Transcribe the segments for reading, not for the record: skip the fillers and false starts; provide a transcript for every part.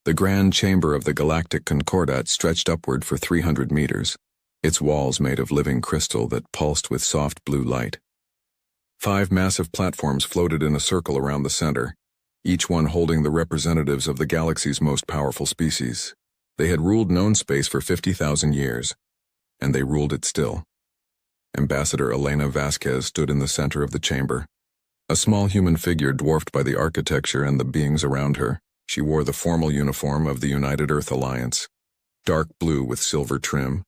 The grand chamber of the galactic concordat stretched upward for 300 meters, its walls made of living crystal that pulsed with soft blue light. 5 massive platforms floated in a circle around the center, each one holding the representatives of the galaxy's most powerful species. They had ruled known space for 50,000 years, and they ruled it still. Ambassador Elena Vasquez stood in the center of the chamber, a small human figure dwarfed by the architecture and the beings around her. She wore the formal uniform of the United Earth Alliance, dark blue with silver trim,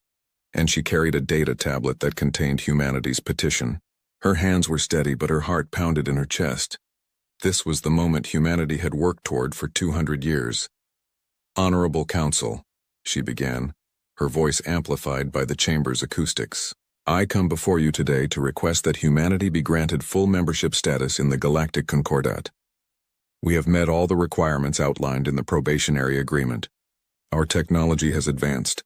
and she carried a data tablet that contained humanity's petition. Her hands were steady, but her heart pounded in her chest. This was the moment humanity had worked toward for 200 years. "Honorable Council," she began, her voice amplified by the chamber's acoustics. "I come before you today to request that humanity be granted full membership status in the Galactic Concordat. We have met all the requirements outlined in the probationary agreement. Our technology has advanced.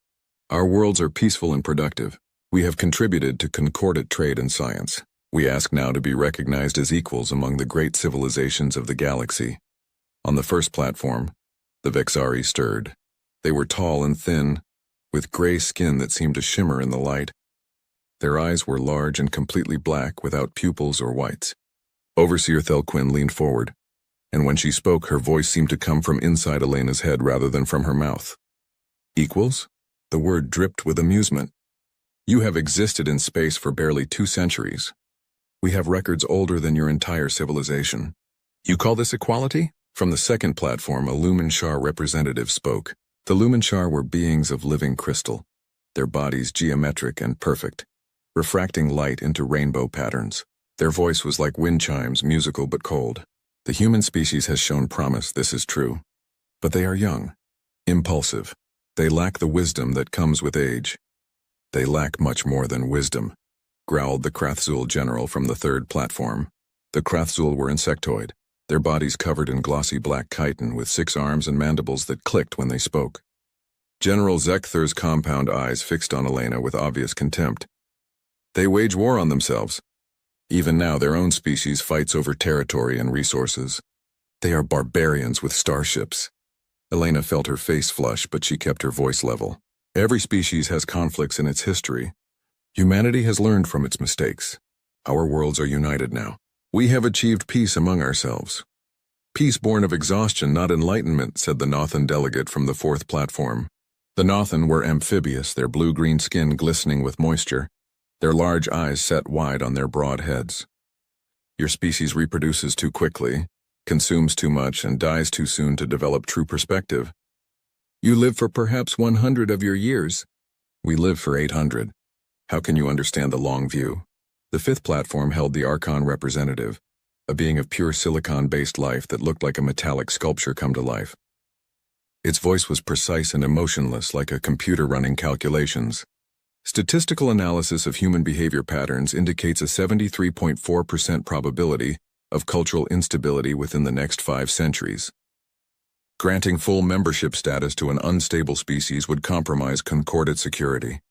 Our worlds are peaceful and productive. We have contributed to concordat trade and science. We ask now to be recognized as equals among the great civilizations of the galaxy." On the first platform, the Vexari stirred. They were tall and thin, with gray skin that seemed to shimmer in the light. Their eyes were large and completely black, without pupils or whites. Overseer Thelquin leaned forward, and when she spoke, her voice seemed to come from inside Elena's head rather than from her mouth. "Equals?" The word dripped with amusement. "You have existed in space for barely 2 centuries. We have records older than your entire civilization. You call this equality?" From the second platform, a Lumenshar representative spoke. The Lumenshar were beings of living crystal, their bodies geometric and perfect, refracting light into rainbow patterns. Their voice was like wind chimes, musical but cold. "The human species has shown promise, this is true. But they are young, impulsive. They lack the wisdom that comes with age." "They lack much more than wisdom," growled the Krathzul general from the third platform. The Krathzul were insectoid, their bodies covered in glossy black chitin with 6 arms and mandibles that clicked when they spoke. General Zekther's compound eyes fixed on Elena with obvious contempt. "They wage war on themselves. Even now, their own species fights over territory and resources. They are barbarians with starships." Elena felt her face flush, but she kept her voice level. "Every species has conflicts in its history. Humanity has learned from its mistakes. Our worlds are united now. We have achieved peace among ourselves." "Peace born of exhaustion, not enlightenment," said the Nothan delegate from the 4th platform. The Nothan were amphibious, their blue-green skin glistening with moisture, their large eyes set wide on their broad heads. "Your species reproduces too quickly, consumes too much, and dies too soon to develop true perspective. You live for perhaps 100 of your years. We live for 800. How can you understand the long view?" The 5th platform held the Archon representative, a being of pure silicon-based life that looked like a metallic sculpture come to life. Its voice was precise and emotionless, like a computer running calculations. "Statistical analysis of human behavior patterns indicates a 73.4% probability of cultural instability within the next 5 centuries. Granting full membership status to an unstable species would compromise concordat security."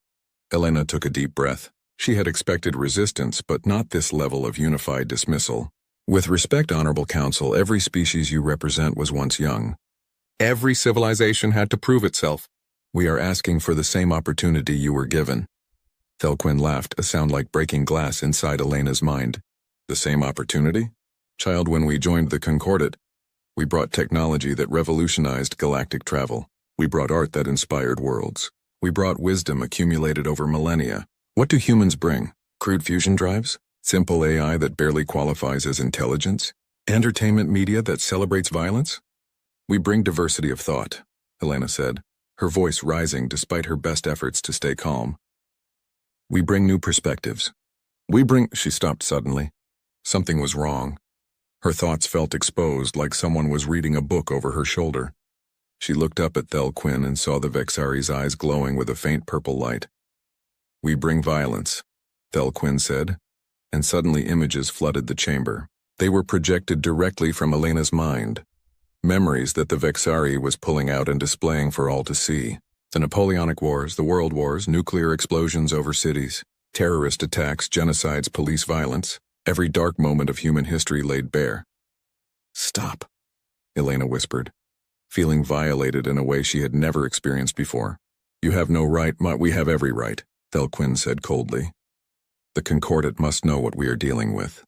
Elena took a deep breath. She had expected resistance, but not this level of unified dismissal. "With respect, Honorable Council, every species you represent was once young. Every civilization had to prove itself. We are asking for the same opportunity you were given." Thelquin laughed, a sound like breaking glass inside Elena's mind. "The same opportunity? Child, when we joined the Concordat, we brought technology that revolutionized galactic travel. We brought art that inspired worlds. We brought wisdom accumulated over millennia. What do humans bring? Crude fusion drives? Simple AI that barely qualifies as intelligence? Entertainment media that celebrates violence? We bring diversity of thought," Elena said, her voice rising despite her best efforts to stay calm. "We bring new perspectives. She stopped suddenly. Something was wrong. Her thoughts felt exposed, like someone was reading a book over her shoulder. She looked up at Thelquin and saw the Vexari's eyes glowing with a faint purple light. "We bring violence," Thelquin said, and suddenly images flooded the chamber. They were projected directly from Elena's mind, memories that the Vexari was pulling out and displaying for all to see. The Napoleonic Wars, the World Wars, nuclear explosions over cities, terrorist attacks, genocides, police violence, every dark moment of human history laid bare. "Stop," Elena whispered. feeling violated in a way she had never experienced before. "You have no right, we have every right," Thelquin said coldly. "The Concordat must know what we are dealing with.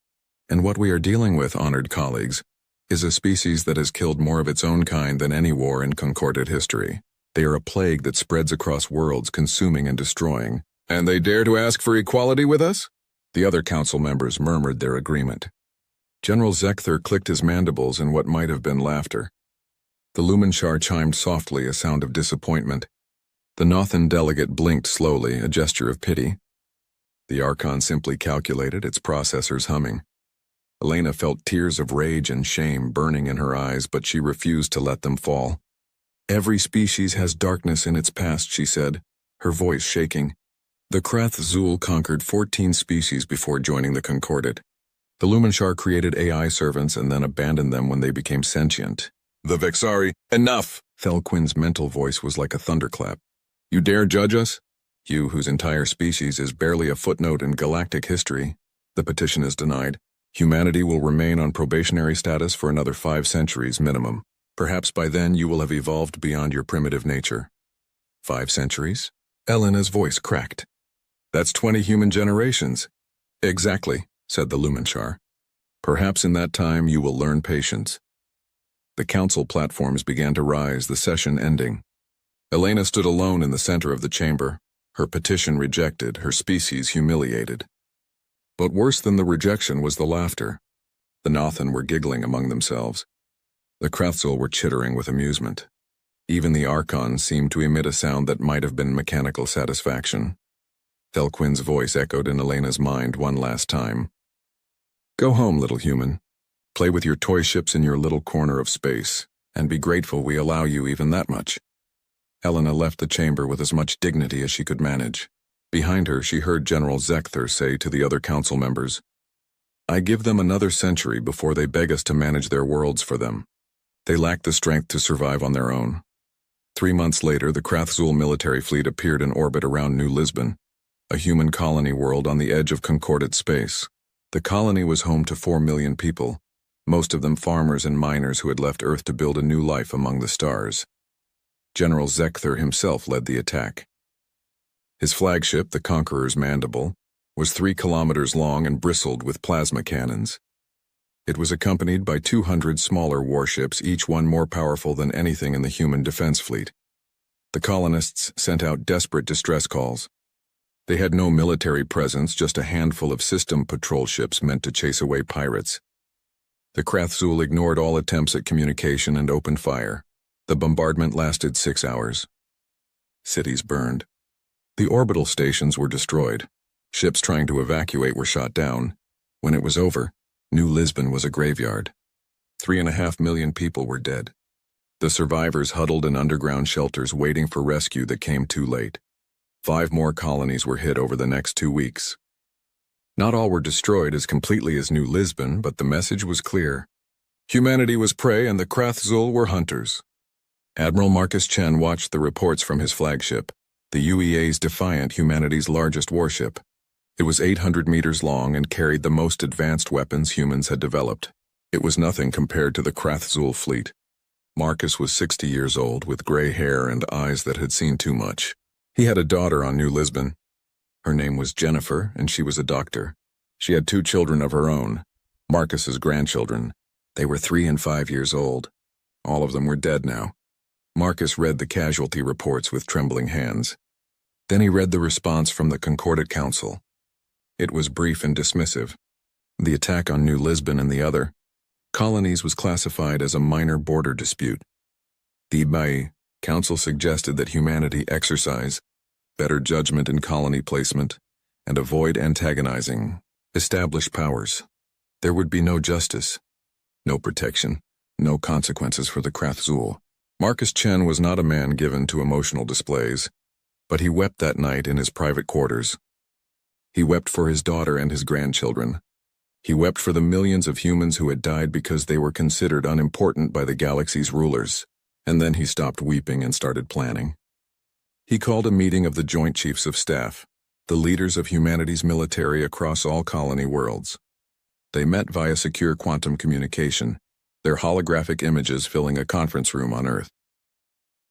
And what we are dealing with, honored colleagues, is a species that has killed more of its own kind than any war in Concordat history. They are a plague that spreads across worlds, consuming and destroying. And they dare to ask for equality with us?" The other council members murmured their agreement. General Zekther clicked his mandibles in what might have been laughter. The Lumenshar chimed softly, a sound of disappointment. The Nothan delegate blinked slowly, a gesture of pity. The Archon simply calculated, its processors humming. Elena felt tears of rage and shame burning in her eyes, but she refused to let them fall. "Every species has darkness in its past," she said, her voice shaking. The Krath Zul conquered 14 species before joining the Concordat. The Lumenshar created AI servants and then abandoned them when they became sentient. "The Vexari, enough!" Thelquin's mental voice was like a thunderclap. "You dare judge us? You, whose entire species is barely a footnote in galactic history. The petition is denied. Humanity will remain on probationary status for another 5 centuries minimum. Perhaps by then you will have evolved beyond your primitive nature." 5 centuries? Elena's voice cracked. "That's 20 human generations." "Exactly," said the Lumenshar. "Perhaps in that time you will learn patience." The council platforms began to rise, the session ending. Elena stood alone in the center of the chamber, her petition rejected, her species humiliated. But worse than the rejection was the laughter. The Nothan were giggling among themselves. The Krathzul were chittering with amusement. Even the Archons seemed to emit a sound that might have been mechanical satisfaction. Thelquin's voice echoed in Elena's mind one last time. "Go home, little human. Play with your toy ships in your little corner of space, and be grateful we allow you even that much." Elena left the chamber with as much dignity as she could manage. Behind her, she heard General Zekther say to the other council members, "I give them another century before they beg us to manage their worlds for them. They lack the strength to survive on their own." 3 months later, the Krathzul military fleet appeared in orbit around New Lisbon, a human colony world on the edge of Concordat space. The colony was home to 4 million people, most of them farmers and miners who had left Earth to build a new life among the stars. General Zekther himself led the attack. His flagship, the Conqueror's Mandible, was 3 kilometers long and bristled with plasma cannons. It was accompanied by 200 smaller warships, each one more powerful than anything in the human defense fleet. The colonists sent out desperate distress calls. They had no military presence, just a handful of system patrol ships meant to chase away pirates. The Krathzul ignored all attempts at communication and opened fire. The bombardment lasted 6 hours. Cities burned. The orbital stations were destroyed. Ships trying to evacuate were shot down. When it was over, New Lisbon was a graveyard. 3.5 million people were dead. The survivors huddled in underground shelters waiting for rescue that came too late. 5 more colonies were hit over the next 2 weeks. Not all were destroyed as completely as New Lisbon, but the message was clear. Humanity was prey and the Krathzul were hunters. Admiral Marcus Chen watched the reports from his flagship, the UEA's Defiant, humanity's largest warship. It was 800 meters long and carried the most advanced weapons humans had developed. It was nothing compared to the Krathzul fleet. Marcus was 60 years old, with gray hair and eyes that had seen too much. He had a daughter on New Lisbon. Her name was Jennifer, and she was a doctor. She had 2 children of her own, Marcus's grandchildren. They were 3 and 5 years old. All of them were dead now. Marcus read the casualty reports with trembling hands. Then he read the response from the Concordat Council. It was brief and dismissive. The attack on New Lisbon and the other colonies was classified as a minor border dispute. The Council suggested that humanity exercise better judgment in colony placement and avoid antagonizing established powers. There would be no justice, no protection, no consequences for the Krathzul. Marcus Chen was not a man given to emotional displays, but he wept that night in his private quarters. He wept for his daughter and his grandchildren. He wept for the millions of humans who had died because they were considered unimportant by the galaxy's rulers. And then he stopped weeping and started planning. He called a meeting of the Joint Chiefs of Staff, the leaders of humanity's military across all colony worlds. They met via secure quantum communication, their holographic images filling a conference room on Earth.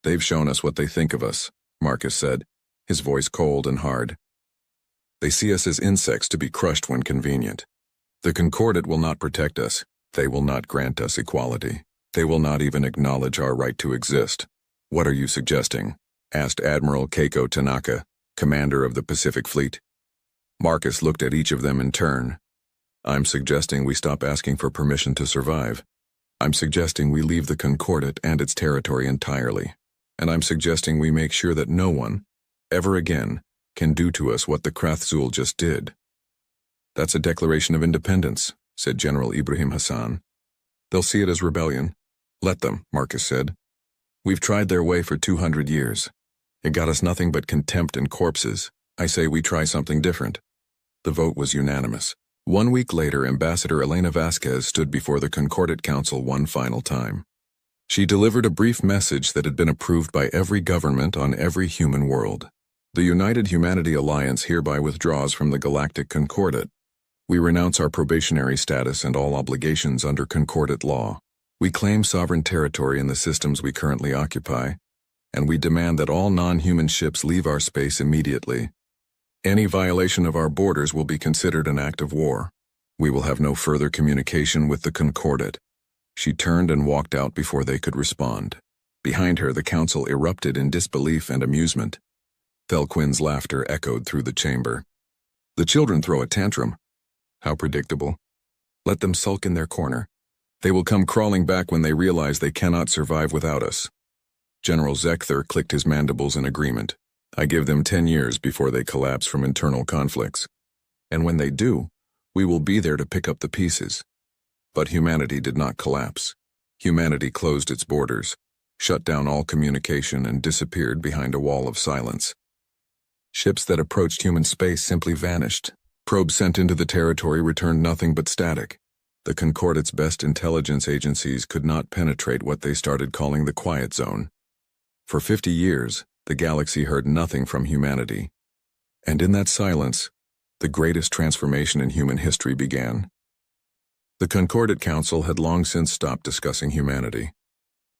They've shown us what they think of us, Marcus said, his voice cold and hard. They see us as insects to be crushed when convenient. The Concordat will not protect us. They will not grant us equality. They will not even acknowledge our right to exist. What are you suggesting? Asked Admiral Keiko Tanaka, commander of the Pacific Fleet. Marcus looked at each of them in turn. I'm suggesting we stop asking for permission to survive. I'm suggesting we leave the Concordat and its territory entirely. And I'm suggesting we make sure that no one, ever again, can do to us what the Krathzul just did. That's a declaration of independence, said General Ibrahim Hassan. They'll see it as rebellion. Let them, Marcus said. We've tried their way for 200 years. It got us nothing but contempt and corpses. I say we try something different. The vote was unanimous. 1 week later, Ambassador Elena Vasquez stood before the Concordat Council one final time. She delivered a brief message that had been approved by every government on every human world. The United Humanity Alliance hereby withdraws from the Galactic Concordat. We renounce our probationary status and all obligations under Concordat law. We claim sovereign territory in the systems we currently occupy, and we demand that all non-human ships leave our space immediately. Any violation of our borders will be considered an act of war. We will have no further communication with the Concordat. She turned and walked out before they could respond. Behind her, the council erupted in disbelief and amusement. Thelquinn's laughter echoed through the chamber. The children throw a tantrum. How predictable. Let them sulk in their corner. They will come crawling back when they realize they cannot survive without us. General Zekther clicked his mandibles in agreement. I give them 10 years before they collapse from internal conflicts. And when they do, we will be there to pick up the pieces. But humanity did not collapse. Humanity closed its borders, shut down all communication, and disappeared behind a wall of silence. Ships that approached human space simply vanished. Probes sent into the territory returned nothing but static. The Concordat's best intelligence agencies could not penetrate what they started calling the quiet zone. For 50 years, the galaxy heard nothing from humanity. And in that silence, the greatest transformation in human history began. The Concordat Council had long since stopped discussing humanity.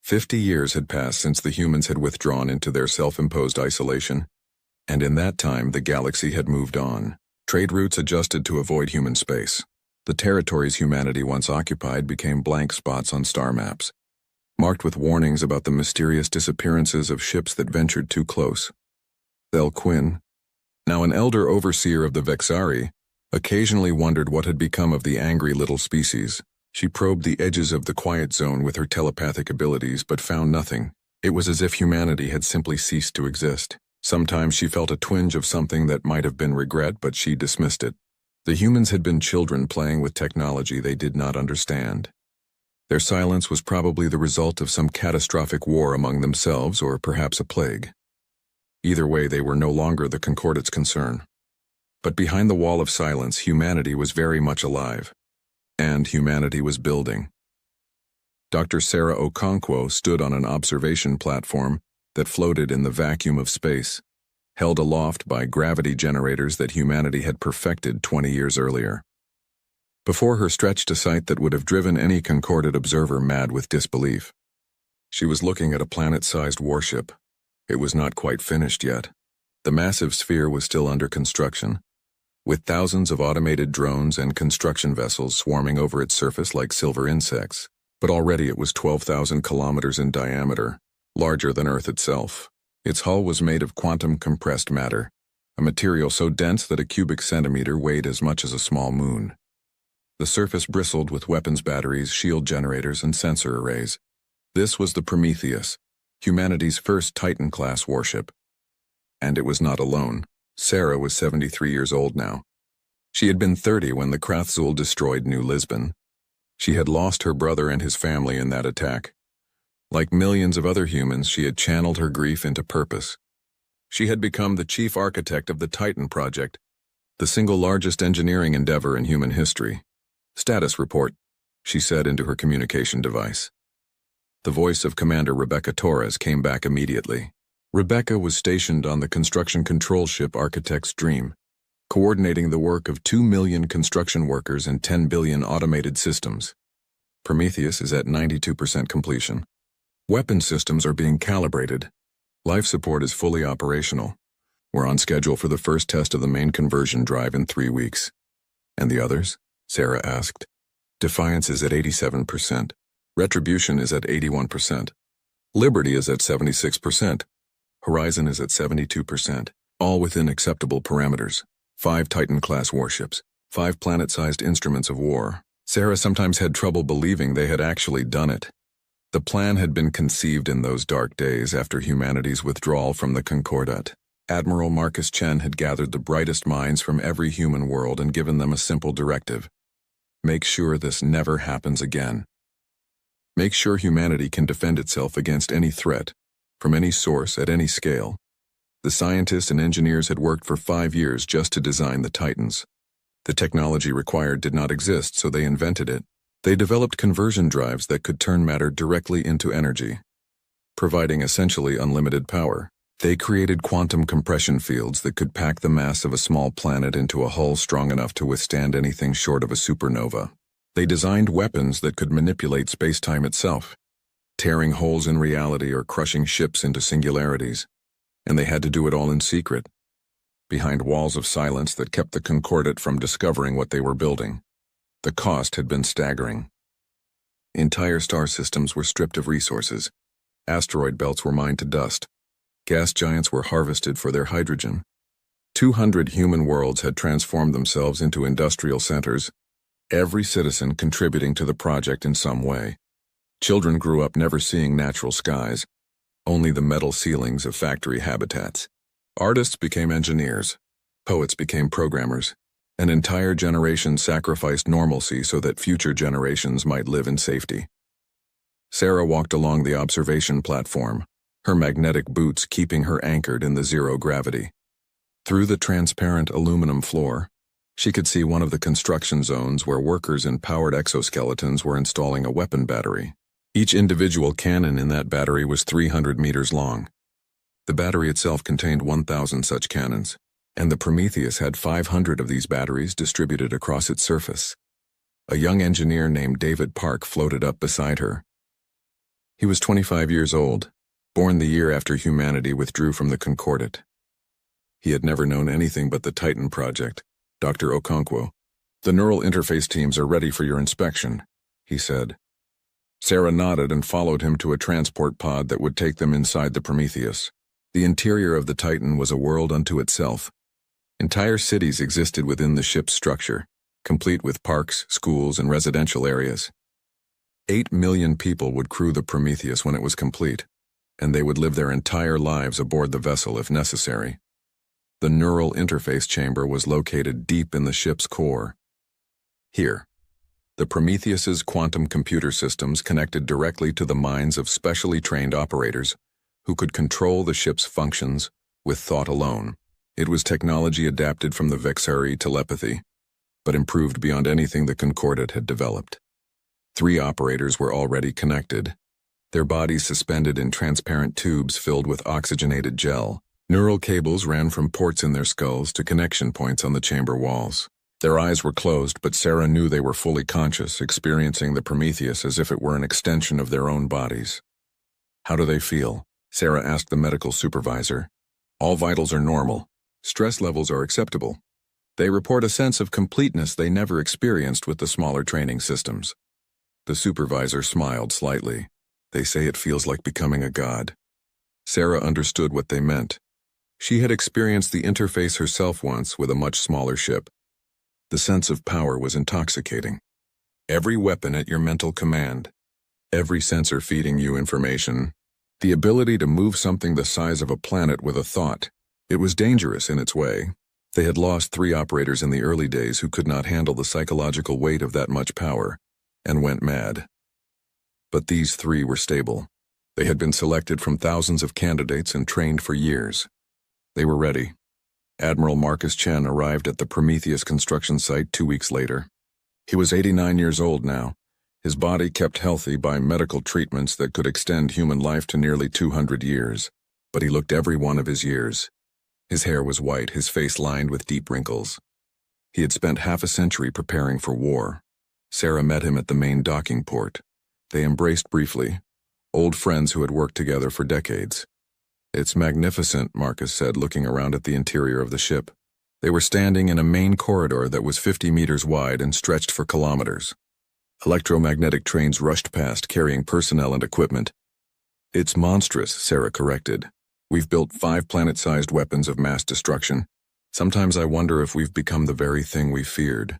50 years had passed since the humans had withdrawn into their self-imposed isolation, and in that time the galaxy had moved on. Trade routes adjusted to avoid human space. The territories humanity once occupied became blank spots on star maps, marked with warnings about the mysterious disappearances of ships that ventured too close. Thelquinn, now an elder overseer of the Vexari, occasionally wondered what had become of the angry little species. She probed the edges of the quiet zone with her telepathic abilities but found nothing. It was as if humanity had simply ceased to exist. Sometimes she felt a twinge of something that might have been regret, but she dismissed it. The humans had been children playing with technology they did not understand. Their silence was probably the result of some catastrophic war among themselves or perhaps a plague. Either way, they were no longer the Concordat's concern. But behind the wall of silence, humanity was very much alive. And humanity was building. Dr. Sarah Okonkwo stood on an observation platform that floated in the vacuum of space, held aloft by gravity generators that humanity had perfected 20 years earlier. Before her stretched a sight that would have driven any Concordat observer mad with disbelief. She was looking at a planet-sized warship. It was not quite finished yet. The massive sphere was still under construction, with thousands of automated drones and construction vessels swarming over its surface like silver insects. But already it was 12,000 kilometers in diameter, larger than Earth itself. Its hull was made of quantum-compressed matter, a material so dense that a cubic centimeter weighed as much as a small moon. The surface bristled with weapons batteries, shield generators, and sensor arrays. This was the Prometheus, humanity's first Titan-class warship. And it was not alone. Sarah was 73 years old now. She had been 30 when the Krathzul destroyed New Lisbon. She had lost her brother and his family in that attack. Like millions of other humans, she had channeled her grief into purpose. She had become the chief architect of the Titan project, the single largest engineering endeavor in human history. Status report, she said into her communication device. The voice of Commander Rebecca Torres came back immediately. Rebecca was stationed on the construction control ship Architect's Dream, coordinating the work of 2 million construction workers and 10 billion automated systems. Prometheus is at 92% completion. Weapon systems are being calibrated. Life support is fully operational. We're on schedule for the first test of the main conversion drive in 3 weeks. And the others? Sarah asked. Defiance is at 87%. Retribution is at 81%. Liberty is at 76%. Horizon is at 72%. All within acceptable parameters. 5 Titan-class warships. 5 planet-sized instruments of war. Sarah sometimes had trouble believing they had actually done it. The plan had been conceived in those dark days after humanity's withdrawal from the Concordat. Admiral Marcus Chen had gathered the brightest minds from every human world and given them a simple directive. Make sure this never happens again. Make sure humanity can defend itself against any threat, from any source at any scale. The scientists and engineers had worked for 5 years just to design the Titans. The technology required did not exist, so they invented it. They developed conversion drives that could turn matter directly into energy, providing essentially unlimited power. They created quantum compression fields that could pack the mass of a small planet into a hull strong enough to withstand anything short of a supernova. They designed weapons that could manipulate space-time itself, tearing holes in reality or crushing ships into singularities. And they had to do it all in secret, behind walls of silence that kept the Concordat from discovering what they were building. The cost had been staggering. Entire star systems were stripped of resources. Asteroid belts were mined to dust. Gas giants were harvested for their hydrogen. 200 human worlds had transformed themselves into industrial centers, every citizen contributing to the project in some way. Children grew up never seeing natural skies, only the metal ceilings of factory habitats. Artists became engineers. Poets became programmers. An entire generation sacrificed normalcy so that future generations might live in safety. Sarah walked along the observation platform, her magnetic boots keeping her anchored in the zero gravity. Through the transparent aluminum floor, she could see one of the construction zones where workers in powered exoskeletons were installing a weapon battery. Each individual cannon in that battery was 300 meters long. The battery itself contained 1,000 such cannons, and the Prometheus had 500 of these batteries distributed across its surface. A young engineer named David Park floated up beside her. He was 25 years old, born the year after humanity withdrew from the Concordat. He had never known anything but the Titan project. Dr. Okonkwo, "The neural interface teams are ready for your inspection," he said. Sarah nodded and followed him to a transport pod that would take them inside the Prometheus. The interior of the Titan was a world unto itself. Entire cities existed within the ship's structure, complete with parks, schools, and residential areas. 8 million people would crew the Prometheus when it was complete, and they would live their entire lives aboard the vessel if necessary. The neural interface chamber was located deep in the ship's core. Here, the Prometheus's quantum computer systems connected directly to the minds of specially trained operators who could control the ship's functions with thought alone. It was technology adapted from the Vexari telepathy, but improved beyond anything the Concordat had developed. 3 operators were already connected, their bodies suspended in transparent tubes filled with oxygenated gel. Neural cables ran from ports in their skulls to connection points on the chamber walls. Their eyes were closed, but Sarah knew they were fully conscious, experiencing the Prometheus as if it were an extension of their own bodies. "How do they feel?" Sarah asked the medical supervisor. "All vitals are normal. Stress levels are acceptable. They report a sense of completeness they never experienced with the smaller training systems." The supervisor smiled slightly. "They say it feels like becoming a god." Sarah understood what they meant. She had experienced the interface herself once with a much smaller ship. The sense of power was intoxicating. Every weapon at your mental command. Every sensor feeding you information. The ability to move something the size of a planet with a thought. It was dangerous in its way. They had lost 3 operators in the early days who could not handle the psychological weight of that much power, and went mad. But these 3 were stable. They had been selected from thousands of candidates and trained for years. They were ready. Admiral Marcus Chen arrived at the Prometheus construction site 2 weeks later. He was 89 years old now, his body kept healthy by medical treatments that could extend human life to nearly 200 years. But he looked every one of his years. His hair was white, his face lined with deep wrinkles. He had spent half a century preparing for war. Sarah met him at the main docking port. They embraced briefly, old friends who had worked together for decades. "It's magnificent," Marcus said, looking around at the interior of the ship. They were standing in a main corridor that was 50 meters wide and stretched for kilometers. Electromagnetic trains rushed past, carrying personnel and equipment. "It's monstrous," Sarah corrected. "We've built 5 planet-sized weapons of mass destruction. Sometimes I wonder if we've become the very thing we feared."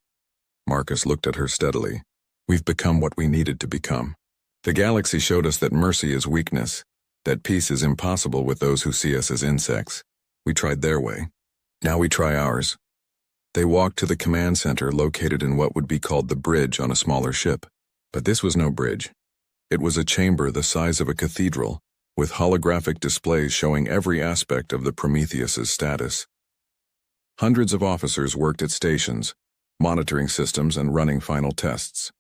Marcus looked at her steadily. "We've become what we needed to become. The galaxy showed us that mercy is weakness, that peace is impossible with those who see us as insects. We tried their way. Now we try ours." They walked to the command center located in what would be called the bridge on a smaller ship. But this was no bridge. It was a chamber the size of a cathedral, with holographic displays showing every aspect of the Prometheus's status. Hundreds of officers worked at stations, monitoring systems and running final tests.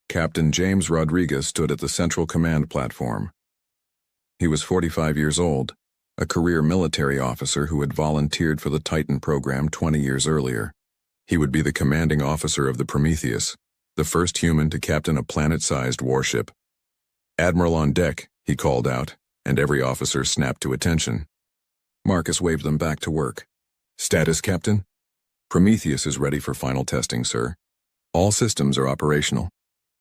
Captain James Rodriguez stood at the central command platform. He was 45 years old, a career military officer who had volunteered for the Titan program 20 years earlier. He would be the commanding officer of the Prometheus, the first human to captain a planet-sized warship. "Admiral on deck," he called out, and every officer snapped to attention. Marcus waved them back to work. "Status, Captain?" "Prometheus is ready for final testing, sir. All systems are operational.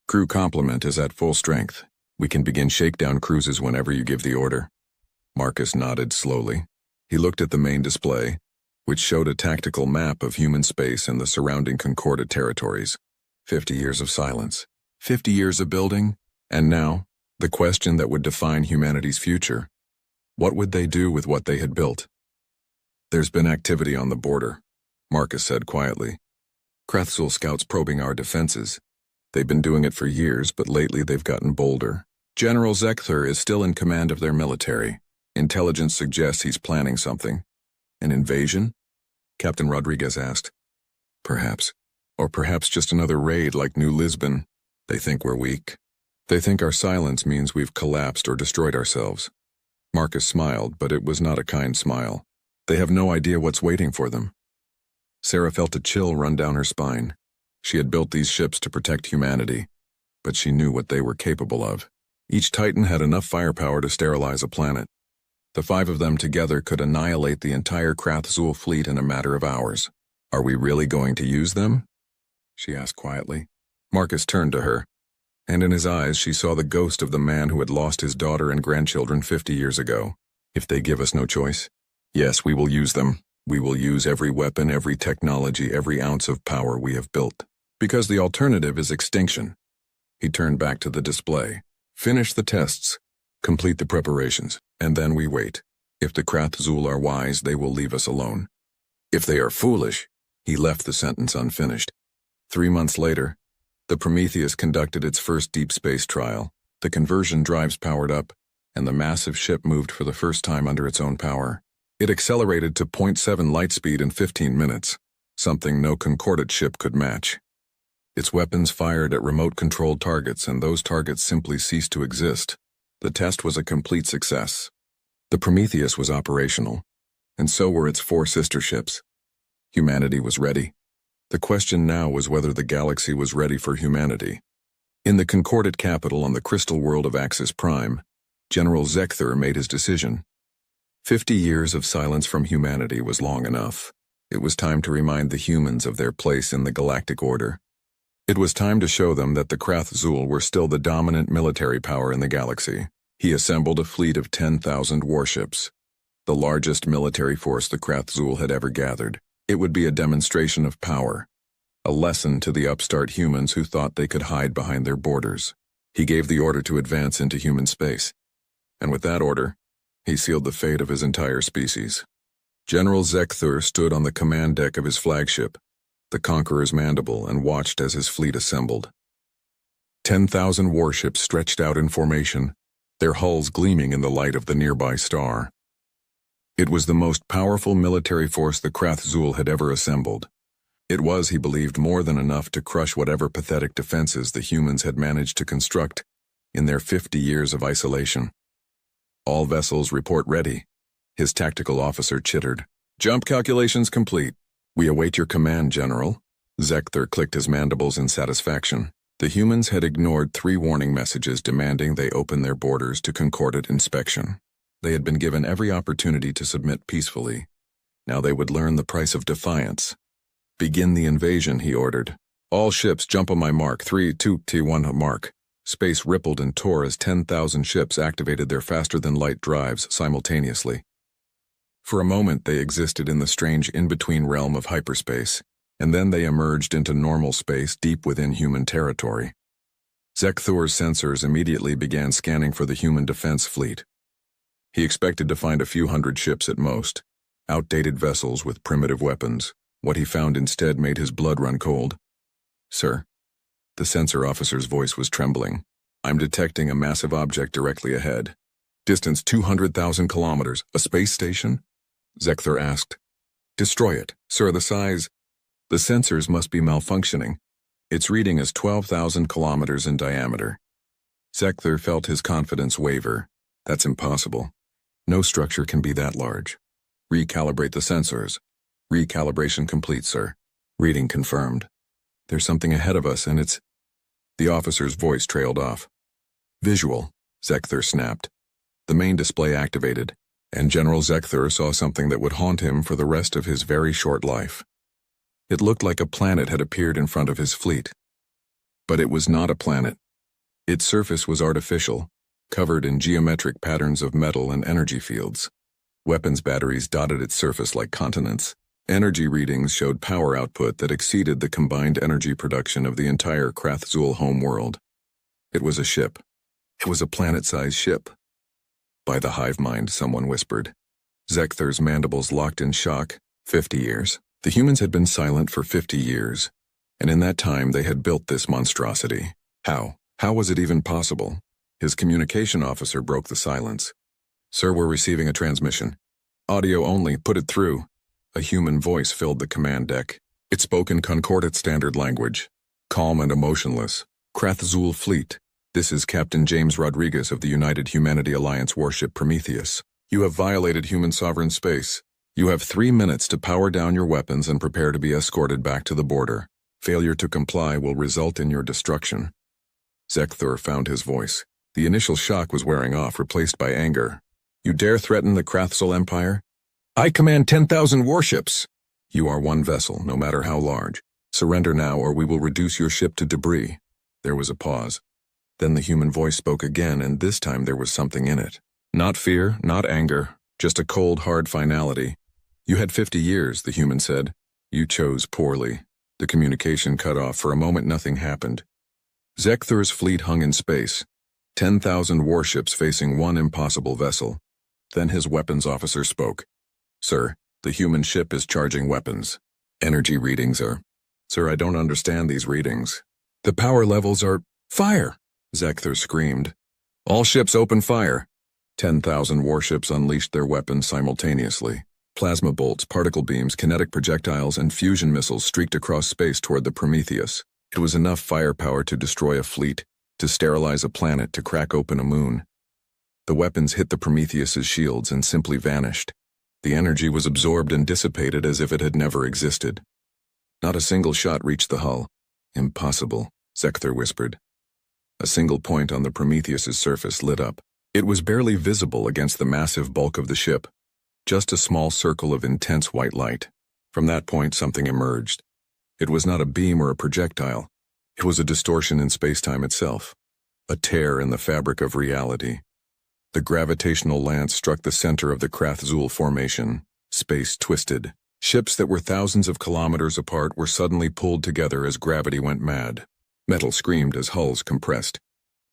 Crew complement is at full strength. We can begin shakedown cruises whenever you give the order." Marcus nodded slowly. He looked at the main display, which showed a tactical map of human space and the surrounding Concordat territories. 50 years of silence. 50 years of building. And now, the question that would define humanity's future. What would they do with what they had built? "There's been activity on the border," Marcus said quietly. "Krathzul scouts probing our defenses. They've been doing it for years, but lately they've gotten bolder. General Zekthur is still in command of their military. Intelligence suggests he's planning something." "An invasion?" Captain Rodriguez asked. "Perhaps. Or perhaps just another raid like New Lisbon. They think we're weak. They think our silence means we've collapsed or destroyed ourselves." Marcus smiled, but it was not a kind smile. "They have no idea what's waiting for them." Sarah felt a chill run down her spine. She had built these ships to protect humanity, but she knew what they were capable of. Each Titan had enough firepower to sterilize a planet. The 5 of them together could annihilate the entire Krathzul fleet in a matter of hours. "Are we really going to use them?" she asked quietly. Marcus turned to her, and in his eyes she saw the ghost of the man who had lost his daughter and grandchildren 50 years ago. "If they give us no choice, yes, we will use them. We will use every weapon, every technology, every ounce of power we have built. Because the alternative is extinction." He turned back to the display. "Finish the tests. Complete the preparations, and then we wait. If the Krathzul are wise, they will leave us alone. If they are foolish," he left the sentence unfinished. 3 months later, the Prometheus conducted its first deep space trial. The conversion drives powered up, and the massive ship moved for the first time under its own power. It accelerated to 0.7 light speed in 15 minutes, something no Concordat ship could match. Its weapons fired at remote-controlled targets, and those targets simply ceased to exist. The test was a complete success. The Prometheus was operational, and so were its 4 sister ships. Humanity was ready. The question now was whether the galaxy was ready for humanity. In the Concordat capital on the crystal world of Axis Prime, General Zekthur made his decision. 50 years of silence from humanity was long enough. It was time to remind the humans of their place in the galactic order. It was time to show them that the Krathzul were still the dominant military power in the galaxy. He assembled a fleet of 10,000 warships, the largest military force the Krathzul had ever gathered. It would be a demonstration of power, a lesson to the upstart humans who thought they could hide behind their borders. He gave the order to advance into human space, and with that order, he sealed the fate of his entire species. General Zekthur stood on the command deck of his flagship, the Conqueror's Mandible, and watched as his fleet assembled. 10,000 warships stretched out in formation, their hulls gleaming in the light of the nearby star. It was the most powerful military force the Krathzul had ever assembled. It was, he believed, more than enough to crush whatever pathetic defenses the humans had managed to construct in their 50 years of isolation. "All vessels report ready," his tactical officer chittered. "Jump calculations complete. We await your command, General." Zekthur clicked his mandibles in satisfaction. The humans had ignored 3 warning messages demanding they open their borders to concordant inspection. They had been given every opportunity to submit peacefully. Now they would learn the price of defiance. "Begin the invasion," he ordered. "All ships jump on my mark, 3, 2, T1 mark." Space rippled and tore as 10,000 ships activated their faster-than-light drives simultaneously. For a moment they existed in the strange in-between realm of hyperspace, and then they emerged into normal space deep within human territory. Zekthur's sensors immediately began scanning for the human defense fleet. He expected to find a few hundred ships at most, outdated vessels with primitive weapons. What he found instead made his blood run cold. "Sir." The sensor officer's voice was trembling. "I'm detecting a massive object directly ahead. Distance 200,000 kilometers. A space station?" Zekthur asked. "Destroy it, sir. The size—" "The sensors must be malfunctioning. Its reading is 12,000 kilometers in diameter." Zekthur felt his confidence waver. "That's impossible. No structure can be that large. Recalibrate the sensors." "Recalibration complete, sir." "Reading confirmed. There's something ahead of us, and it's—" The officer's voice trailed off. "Visual," Zekthur snapped. The main display activated, and General Zekthur saw something that would haunt him for the rest of his very short life. It looked like a planet had appeared in front of his fleet. But it was not a planet. Its surface was artificial, covered in geometric patterns of metal and energy fields. Weapons batteries dotted its surface like continents. Energy readings showed power output that exceeded the combined energy production of the entire Krathzul homeworld. It was a ship. It was a planet-sized ship. "By the hive mind," someone whispered. Zekthur's mandibles locked in shock. 50 years. The humans had been silent for 50 years, and in that time they had built this monstrosity. How? How was it even possible? His communication officer broke the silence. "Sir, we're receiving a transmission. Audio only, put it through." A human voice filled the command deck. It spoke in concordant standard language. Calm and emotionless. "Krathzul Fleet. This is Captain James Rodriguez of the United Humanity Alliance warship Prometheus. You have violated human sovereign space. You have 3 minutes to power down your weapons and prepare to be escorted back to the border. Failure to comply will result in your destruction." Zekthur found his voice. The initial shock was wearing off, replaced by anger. "You dare threaten the Krathzul Empire? I command 10,000 warships. You are one vessel, no matter how large. Surrender now or we will reduce your ship to debris." There was a pause. Then the human voice spoke again, and this time there was something in it. Not fear, not anger, just a cold, hard finality. "You had 50 years, the human said. You chose poorly." The communication cut off. For a moment nothing happened. Zekthur's fleet hung in space. 10,000 warships facing one impossible vessel. Then his weapons officer spoke. "Sir, the human ship is charging weapons. Energy readings are—" "Sir, I don't understand these readings." "The power levels are—" "Fire!" Zekthur screamed. "All ships open fire." 10,000 warships unleashed their weapons simultaneously. Plasma bolts, particle beams, kinetic projectiles, and fusion missiles streaked across space toward the Prometheus. It was enough firepower to destroy a fleet, to sterilize a planet, to crack open a moon. The weapons hit the Prometheus's shields and simply vanished. The energy was absorbed and dissipated as if it had never existed. Not a single shot reached the hull. "Impossible," Zekthur whispered. A single point on the Prometheus's surface lit up. It was barely visible against the massive bulk of the ship. Just a small circle of intense white light. From that point something emerged. It was not a beam or a projectile. It was a distortion in space-time itself. A tear in the fabric of reality. The gravitational lance struck the center of the Krathzul formation. Space twisted. Ships that were thousands of kilometers apart were suddenly pulled together as gravity went mad. Metal screamed as hulls compressed.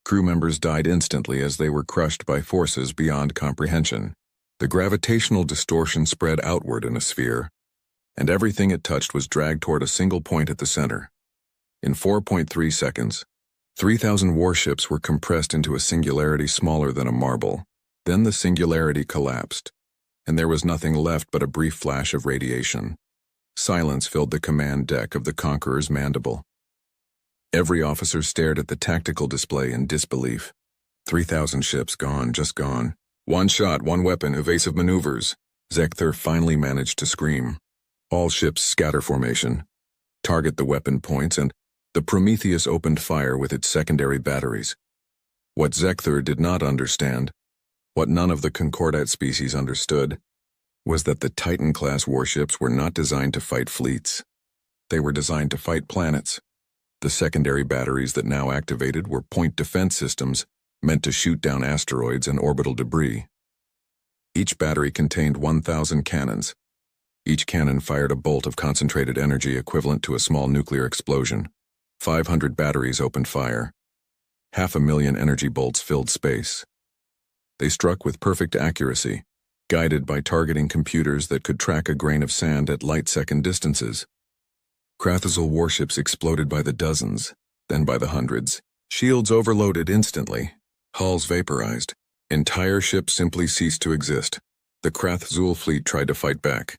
Crew members died instantly as they were crushed by forces beyond comprehension. The gravitational distortion spread outward in a sphere, and everything it touched was dragged toward a single point at the center. In 4.3 seconds, 3,000 warships were compressed into a singularity smaller than a marble. Then the singularity collapsed, and there was nothing left but a brief flash of radiation. Silence filled the command deck of the Conqueror's Mandible. Every officer stared at the tactical display in disbelief. 3,000 ships gone, just gone. One shot, one weapon, evasive maneuvers. Zekthur finally managed to scream. "All ships scatter formation. Target the weapon points and—" The Prometheus opened fire with its secondary batteries. What Zekthur did not understand, what none of the Concordat species understood, was that the Titan-class warships were not designed to fight fleets. They were designed to fight planets. The secondary batteries that now activated were point defense systems meant to shoot down asteroids and orbital debris. Each battery contained 1,000 cannons. Each cannon fired a bolt of concentrated energy equivalent to a small nuclear explosion. 500 batteries opened fire. 500,000 energy bolts filled space. They struck with perfect accuracy, guided by targeting computers that could track a grain of sand at light-second distances. Krathazul warships exploded by the dozens, then by the hundreds. Shields overloaded instantly. Hulls vaporized. Entire ships simply ceased to exist. The Krathazul fleet tried to fight back.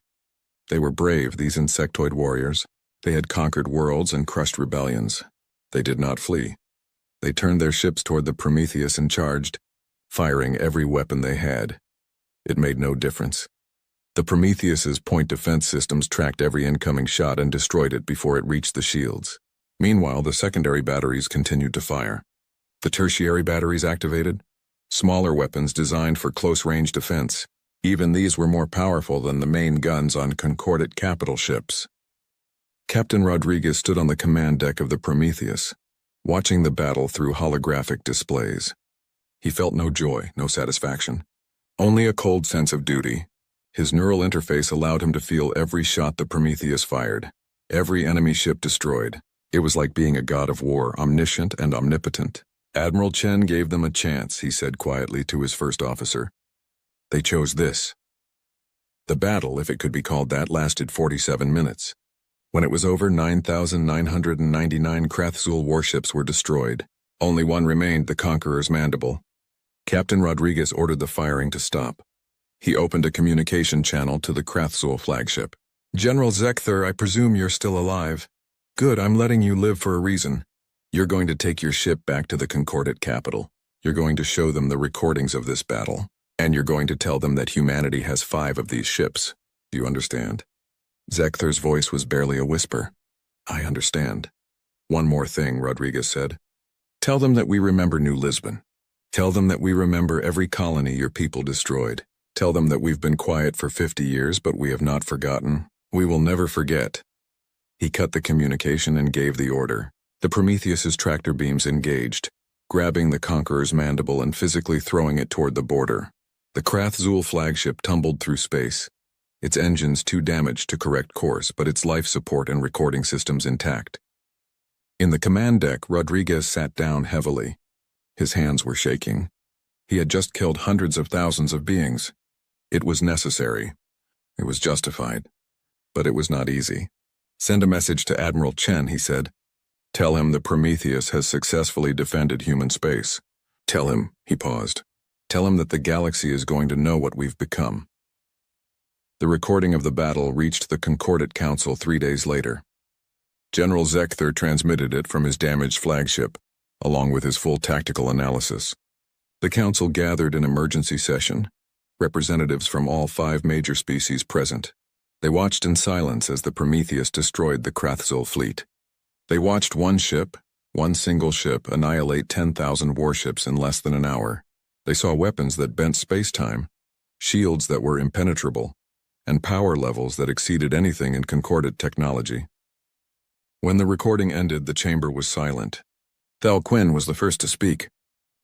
They were brave, these insectoid warriors. They had conquered worlds and crushed rebellions. They did not flee. They turned their ships toward the Prometheus and charged, firing every weapon they had. It made no difference. The Prometheus's point defense systems tracked every incoming shot and destroyed it before it reached the shields. Meanwhile, the secondary batteries continued to fire. The tertiary batteries activated, smaller weapons designed for close-range defense. Even these were more powerful than the main guns on Concordat capital ships. Captain Rodriguez stood on the command deck of the Prometheus, watching the battle through holographic displays. He felt no joy, no satisfaction, only a cold sense of duty. His neural interface allowed him to feel every shot the Prometheus fired, every enemy ship destroyed. It was like being a god of war, omniscient and omnipotent. Admiral Chen gave them a chance, he said quietly to his first officer. They chose this. The battle, if it could be called that, lasted 47 minutes. When it was over, 9,999 Krathazul warships were destroyed. Only one remained, the Conqueror's mandible. Captain Rodriguez ordered the firing to stop. He opened a communication channel to the Krathazul flagship. General Zekthur, I presume you're still alive. Good, I'm letting you live for a reason. You're going to take your ship back to the Concordat capital. You're going to show them the recordings of this battle. And you're going to tell them that humanity has 5 of these ships. Do you understand? Zekthur's voice was barely a whisper. I understand. One more thing, Rodriguez said. Tell them that we remember New Lisbon. Tell them that we remember every colony your people destroyed. Tell them that we've been quiet for 50 years, but we have not forgotten. We will never forget. He cut the communication and gave the order. The Prometheus's tractor beams engaged, grabbing the Conqueror's mandible and physically throwing it toward the border. The Krathazul flagship tumbled through space, its engines too damaged to correct course, but its life support and recording systems intact. In the command deck, Rodriguez sat down heavily. His hands were shaking. He had just killed hundreds of thousands of beings. It was necessary. It was justified. But it was not easy. Send a message to Admiral Chen, he said. Tell him the Prometheus has successfully defended human space. Tell him, he paused. Tell him that the galaxy is going to know what we've become. The recording of the battle reached the Concordat Council 3 days later. General Zekthur transmitted it from his damaged flagship, along with his full tactical analysis. The council gathered in emergency session, representatives from all 5 major species present. They watched in silence as the Prometheus destroyed the Krathazul fleet. They watched one single ship, annihilate 10,000 warships in less than an hour. They saw weapons that bent space-time, shields that were impenetrable, and power levels that exceeded anything in Concordat technology. When the recording ended, the chamber was silent. Thel Quinn was the first to speak.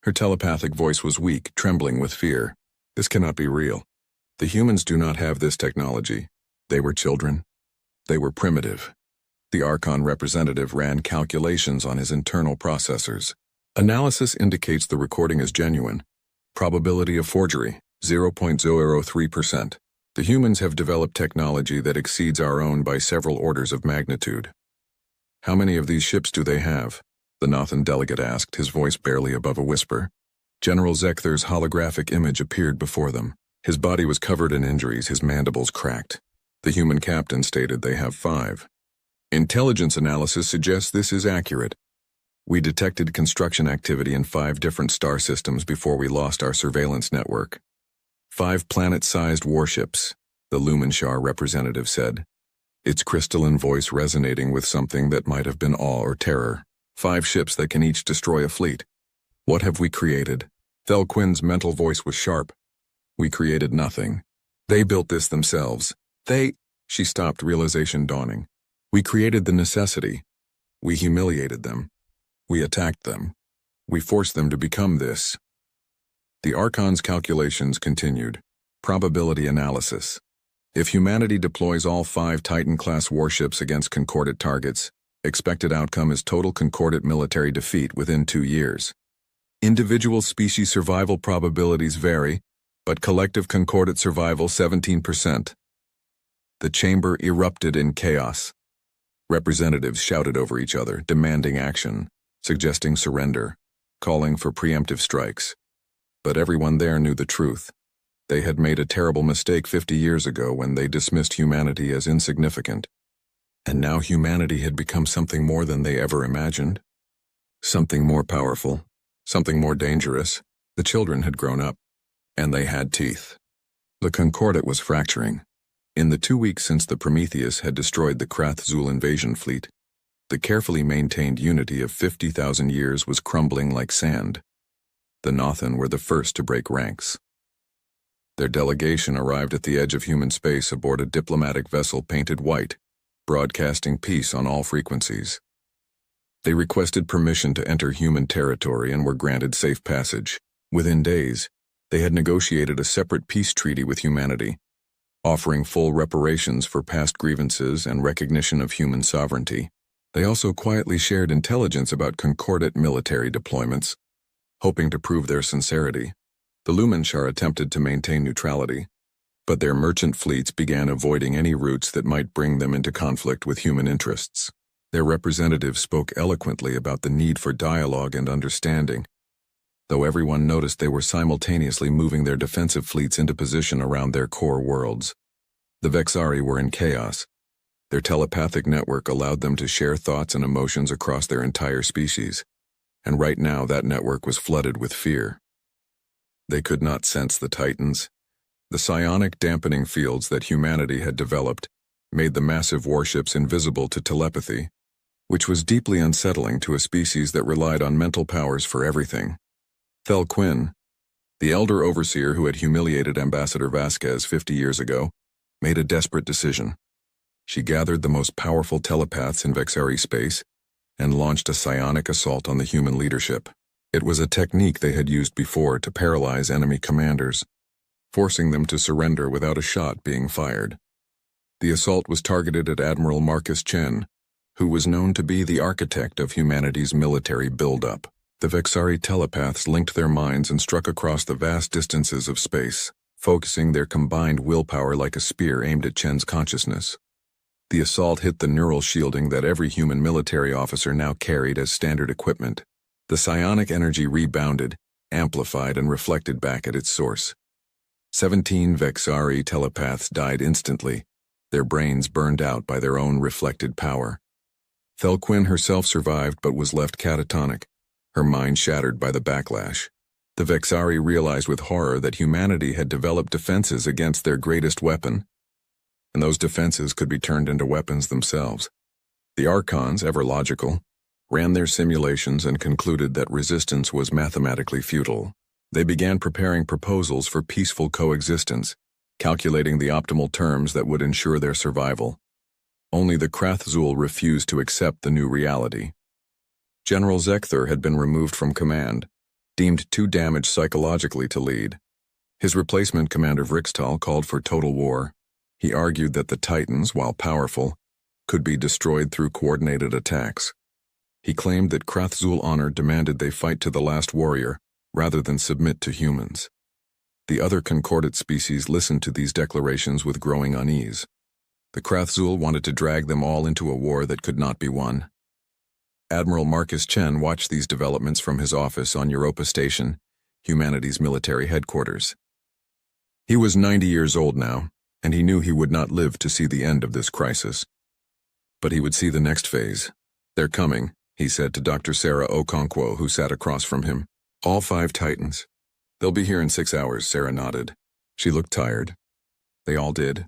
Her telepathic voice was weak, trembling with fear. This cannot be real. The humans do not have this technology. They were children. They were primitive. The Archon representative ran calculations on his internal processors. Analysis indicates the recording is genuine. Probability of forgery, 0.003%. The humans have developed technology that exceeds our own by several orders of magnitude. How many of these ships do they have? The Nothan delegate asked, his voice barely above a whisper. General Zekthur's holographic image appeared before them. His body was covered in injuries, his mandibles cracked. The human captain stated they have 5. Intelligence analysis suggests this is accurate. We detected construction activity in 5 different star systems before we lost our surveillance network. 5 planet-sized warships, the Lumenshar representative said. its crystalline voice resonating with something that might have been awe or terror. 5 ships that can each destroy a fleet. What have we created? Fel Quinn's mental voice was sharp. We created nothing. They built this themselves. She stopped, realization dawning. We created the necessity. We humiliated them. We attacked them. We forced them to become this. The Archon's calculations continued. Probability analysis. If humanity deploys all 5 Titan-class warships against Concordat targets, expected outcome is total Concordat military defeat within 2 years. Individual species survival probabilities vary, but collective Concordat survival 17%. The chamber erupted in chaos. Representatives shouted over each other, demanding action, suggesting surrender, calling for preemptive strikes. But everyone there knew the truth. They had made a terrible mistake 50 years ago when they dismissed humanity as insignificant. And now humanity had become something more than they ever imagined. Something more powerful, something more dangerous. The children had grown up, and they had teeth. The Concordat was fracturing. In the 2 weeks since the Prometheus had destroyed the Krath-Zul invasion fleet, the carefully maintained unity of 50,000 years was crumbling like sand. The Nothan were the first to break ranks. Their delegation arrived at the edge of human space aboard a diplomatic vessel painted white, broadcasting peace on all frequencies. They requested permission to enter human territory and were granted safe passage. Within days, they had negotiated a separate peace treaty with humanity, offering full reparations for past grievances and recognition of human sovereignty. They also quietly shared intelligence about Concordat military deployments, hoping to prove their sincerity. The Lumenshar attempted to maintain neutrality, but their merchant fleets began avoiding any routes that might bring them into conflict with human interests. Their representatives spoke eloquently about the need for dialogue and understanding, though everyone noticed they were simultaneously moving their defensive fleets into position around their core worlds. The Vexari were in chaos. Their telepathic network allowed them to share thoughts and emotions across their entire species, and right now that network was flooded with fear. They could not sense the Titans. The psionic dampening fields that humanity had developed made the massive warships invisible to telepathy, which was deeply unsettling to a species that relied on mental powers for everything. Fel Quinn, the elder overseer who had humiliated Ambassador Vasquez 50 years ago, made a desperate decision. She gathered the most powerful telepaths in Vexari space and launched a psionic assault on the human leadership. It was a technique they had used before to paralyze enemy commanders, forcing them to surrender without a shot being fired. The assault was targeted at Admiral Marcus Chen, who was known to be the architect of humanity's military buildup. The Vexari telepaths linked their minds and struck across the vast distances of space, focusing their combined willpower like a spear aimed at Chen's consciousness. The assault hit the neural shielding that every human military officer now carried as standard equipment. The psionic energy rebounded, amplified, and reflected back at its source. 17 Vexari telepaths died instantly, their brains burned out by their own reflected power. Fel Quinn herself survived but was left catatonic, her mind shattered by the backlash. The Vexari realized with horror that humanity had developed defenses against their greatest weapon, and those defenses could be turned into weapons themselves. The Archons, ever logical, ran their simulations and concluded that resistance was mathematically futile. They began preparing proposals for peaceful coexistence, calculating the optimal terms that would ensure their survival. Only the Krath-Zul refused to accept the new reality. General Zekther had been removed from command, deemed too damaged psychologically to lead. His replacement, Commander Vrixtal, called for total war. He argued that the Titans, while powerful, could be destroyed through coordinated attacks. He claimed that Krath-Zul honor demanded they fight to the last warrior, rather than submit to humans. The other Concordat species listened to these declarations with growing unease. The Krath-Zul wanted to drag them all into a war that could not be won. Admiral Marcus Chen watched these developments from his office on Europa Station, humanity's military headquarters. He was 90 years old now, and he knew he would not live to see the end of this crisis. But he would see the next phase. "They're coming," he said to Dr. Sarah Okonkwo, who sat across from him. "All 5 Titans. They'll be here in 6 hours," Sarah nodded. She looked tired. They all did.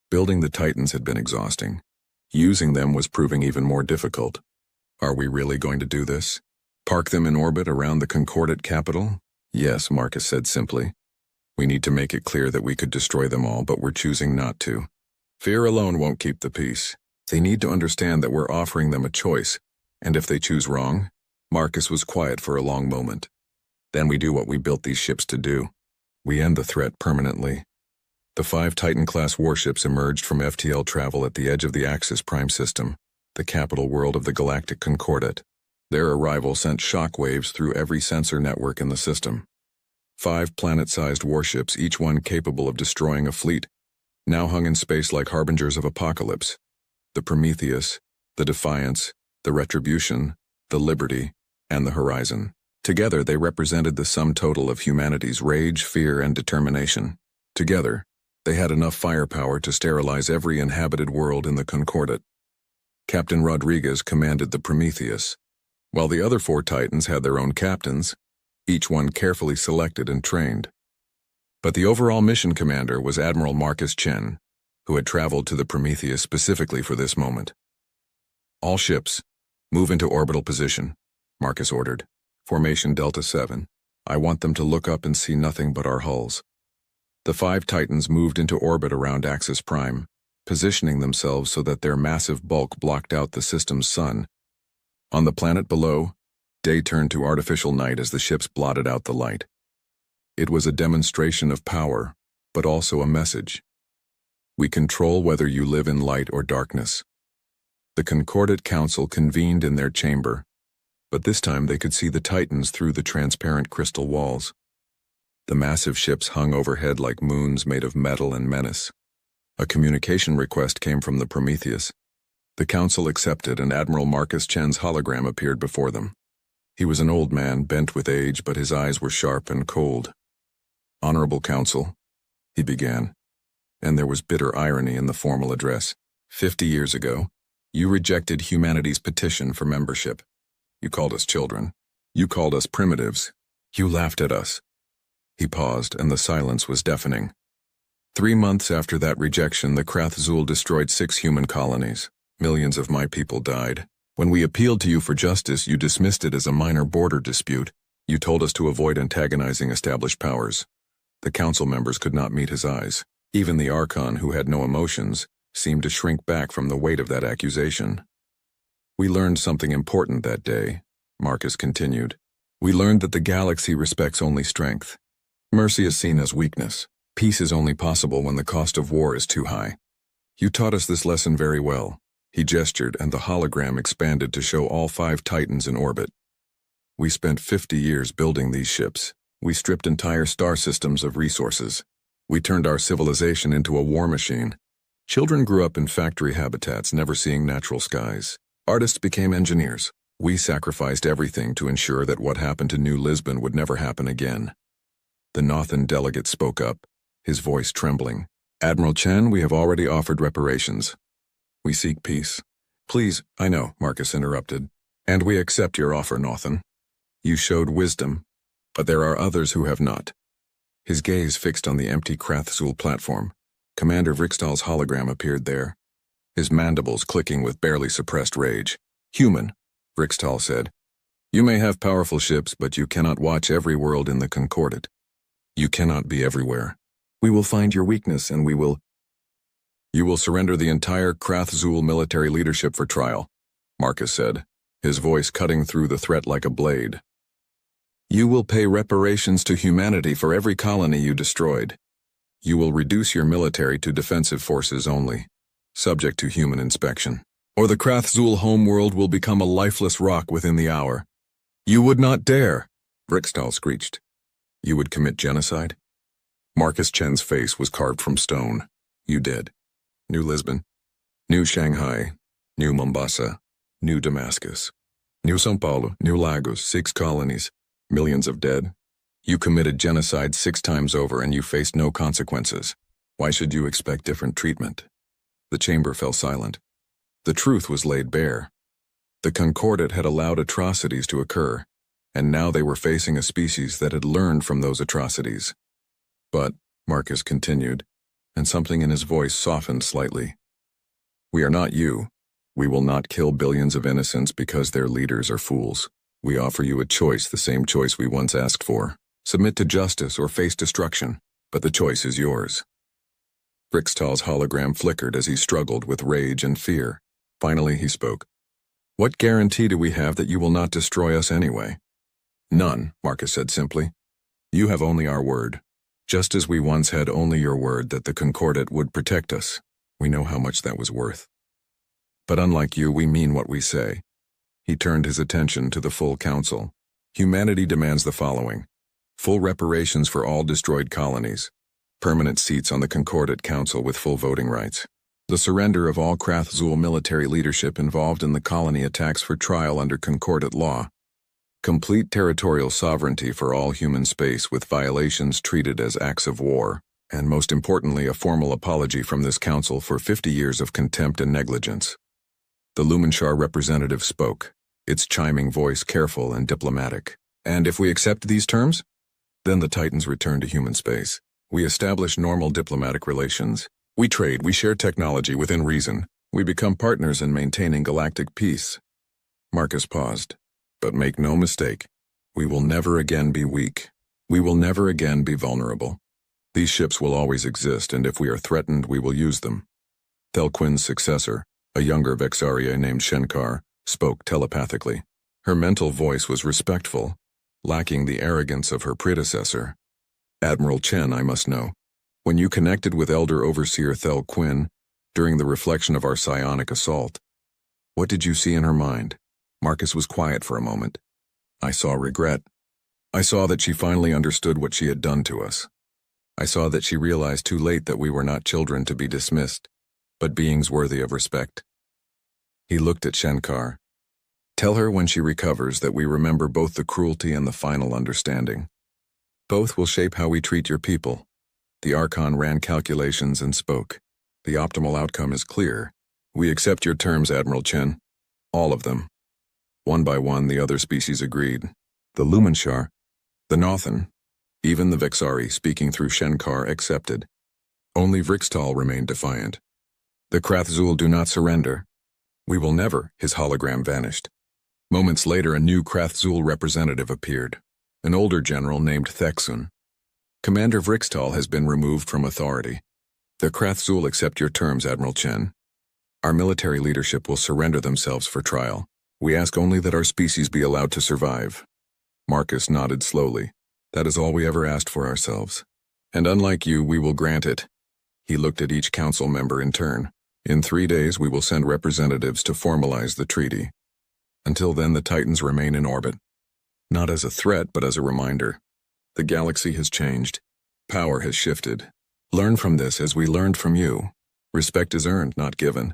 Building the Titans had been exhausting. Using them was proving even more difficult. Are we really going to do this? Park them in orbit around the Concordat capital? Yes, Marcus said simply. We need to make it clear that we could destroy them all, but we're choosing not to. Fear alone won't keep the peace. They need to understand that we're offering them a choice, and if they choose wrong, Marcus was quiet for a long moment. Then we do what we built these ships to do. We end the threat permanently. The 5 Titan-class warships emerged from FTL travel at the edge of the Axis Prime system, the capital world of the galactic Concordat. Their arrival sent shockwaves through every sensor network in the system. 5 planet-sized warships, each one capable of destroying a fleet, now hung in space like harbingers of apocalypse. The Prometheus, the Defiance, the Retribution, the Liberty, and the Horizon. Together they represented the sum total of humanity's rage, fear, and determination. Together, they had enough firepower to sterilize every inhabited world in the Concordat. Captain Rodriguez commanded the Prometheus, while the other 4 Titans had their own captains, each one carefully selected and trained. But the overall mission commander was Admiral Marcus Chen, who had traveled to the Prometheus specifically for this moment. All ships, move into orbital position, Marcus ordered. Formation Delta 7. I want them to look up and see nothing but our hulls. The 5 Titans moved into orbit around Axis Prime, positioning themselves so that their massive bulk blocked out the system's sun. On the planet below, day turned to artificial night as the ships blotted out the light. It was a demonstration of power, but also a message. We control whether you live in light or darkness. The Concordat Council convened in their chamber, but this time they could see the Titans through the transparent crystal walls. The massive ships hung overhead like moons made of metal and menace. A communication request came from the Prometheus. The Council accepted, and Admiral Marcus Chen's hologram appeared before them. He was an old man, bent with age, but his eyes were sharp and cold. Honorable Council, he began, and there was bitter irony in the formal address. 50 years ago, you rejected humanity's petition for membership. You called us children. You called us primitives. You laughed at us. He paused, and the silence was deafening. 3 months after that rejection, the Krathzul destroyed 6 human colonies. Millions of my people died. When we appealed to you for justice, you dismissed it as a minor border dispute. You told us to avoid antagonizing established powers. The council members could not meet his eyes. Even the Archon, who had no emotions, seemed to shrink back from the weight of that accusation. We learned something important that day, Marcus continued. We learned that the galaxy respects only strength. Mercy is seen as weakness. Peace is only possible when the cost of war is too high. You taught us this lesson very well. He gestured, and the hologram expanded to show all 5 Titans in orbit. We spent 50 years building these ships. We stripped entire star systems of resources. We turned our civilization into a war machine. Children grew up in factory habitats, never seeing natural skies. Artists became engineers. We sacrificed everything to ensure that what happened to New Lisbon would never happen again. The Nothan delegate spoke up, his voice trembling. Admiral Chen, we have already offered reparations. We seek peace. Please, I know, Marcus interrupted. And we accept your offer, Nothan. You showed wisdom, but there are others who have not. His gaze fixed on the empty Krathzul platform. Commander Vrixtal's hologram appeared there, his mandibles clicking with barely suppressed rage. Human, Vrixtal said. You may have powerful ships, but you cannot watch every world in the Concordat. You cannot be everywhere. We will find your weakness, and You will surrender the entire Krathzul military leadership for trial, Marcus said, his voice cutting through the threat like a blade. You will pay reparations to humanity for every colony you destroyed. You will reduce your military to defensive forces only, subject to human inspection. Or the Krathzul homeworld will become a lifeless rock within the hour. You would not dare, Vrixtal screeched. You would commit genocide? Marcus Chen's face was carved from stone. You did. New Lisbon, New Shanghai, New Mombasa, New Damascus, New São Paulo, New Lagos, 6 colonies, millions of dead. You committed genocide 6 times over and you faced no consequences. Why should you expect different treatment? The chamber fell silent. The truth was laid bare. The Concordat had allowed atrocities to occur, and now they were facing a species that had learned from those atrocities. But, Marcus continued, and something in his voice softened slightly. We are not you, We will not kill billions of innocents because their leaders are fools. We offer you a choice, the same choice we once asked for. Submit to justice or face destruction, but the choice is yours. Vrixtal's hologram flickered as he struggled with rage and fear. Finally, he spoke. What guarantee do we have that you will not destroy us anyway? None, Marcus said simply. You have only our word. Just as we once had only your word that the Concordat would protect us. We know how much that was worth. But unlike you, we mean what we say. He turned his attention to the full council. Humanity demands the following. Full reparations for all destroyed colonies. Permanent seats on the Concordat Council with full voting rights. The surrender of all Krathzul military leadership involved in the colony attacks for trial under Concordat law. Complete territorial sovereignty for all human space with violations treated as acts of war, and most importantly a formal apology from this council for 50 years of contempt and negligence. The Lumenshar representative spoke, its chiming voice careful and diplomatic. And if we accept these terms? Then the Titans return to human space. We establish normal diplomatic relations. We trade, we share technology within reason. We become partners in maintaining galactic peace. Marcus paused. But make no mistake, we will never again be weak. We will never again be vulnerable. These ships will always exist, and if we are threatened, we will use them. Thelquin's successor, a younger Vexaria named Shenkar, spoke telepathically. Her mental voice was respectful, lacking the arrogance of her predecessor. Admiral Chen, I must know. When you connected with Elder Overseer Thelquin during the reflection of our psionic assault, what did you see in her mind? Marcus was quiet for a moment. I saw regret. I saw that she finally understood what she had done to us. I saw that she realized too late that we were not children to be dismissed, but beings worthy of respect. He looked at Shenkar. Tell her when she recovers that we remember both the cruelty and the final understanding. Both will shape how we treat your people. The Archon ran calculations and spoke. The optimal outcome is clear. We accept your terms, Admiral Chen. All of them. One by one, the other species agreed. The Lumenshar, the Nothan, even the Vexari, speaking through Shenkar, accepted. Only Vrixtal remained defiant. The Krathzul do not surrender. We will never, his hologram vanished. Moments later, a new Krathzul representative appeared, an older general named Thexun. Commander Vrixtal has been removed from authority. The Krathzul accept your terms, Admiral Chen. Our military leadership will surrender themselves for trial. We ask only that our species be allowed to survive. Marcus nodded slowly. That is all we ever asked for ourselves. And unlike you, we will grant it. He looked at each council member in turn. In 3 days, we will send representatives to formalize the treaty. Until then, the Titans remain in orbit. Not as a threat, but as a reminder. The galaxy has changed. Power has shifted. Learn from this as we learned from you. Respect is earned, not given.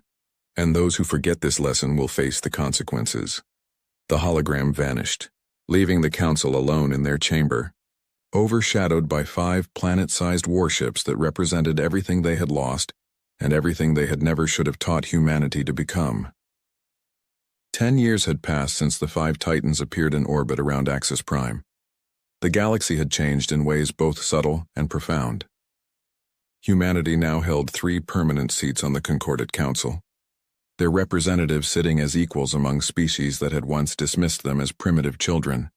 And those who forget this lesson will face the consequences. The hologram vanished, leaving the council alone in their chamber, overshadowed by 5 planet-sized warships that represented everything they had lost and everything they had never should have taught humanity to become. 10 years had passed since the 5 Titans appeared in orbit around Axis Prime. The galaxy had changed in ways both subtle and profound. Humanity now held 3 permanent seats on the Concordat Council, their representatives sitting as equals among species that had once dismissed them as primitive children.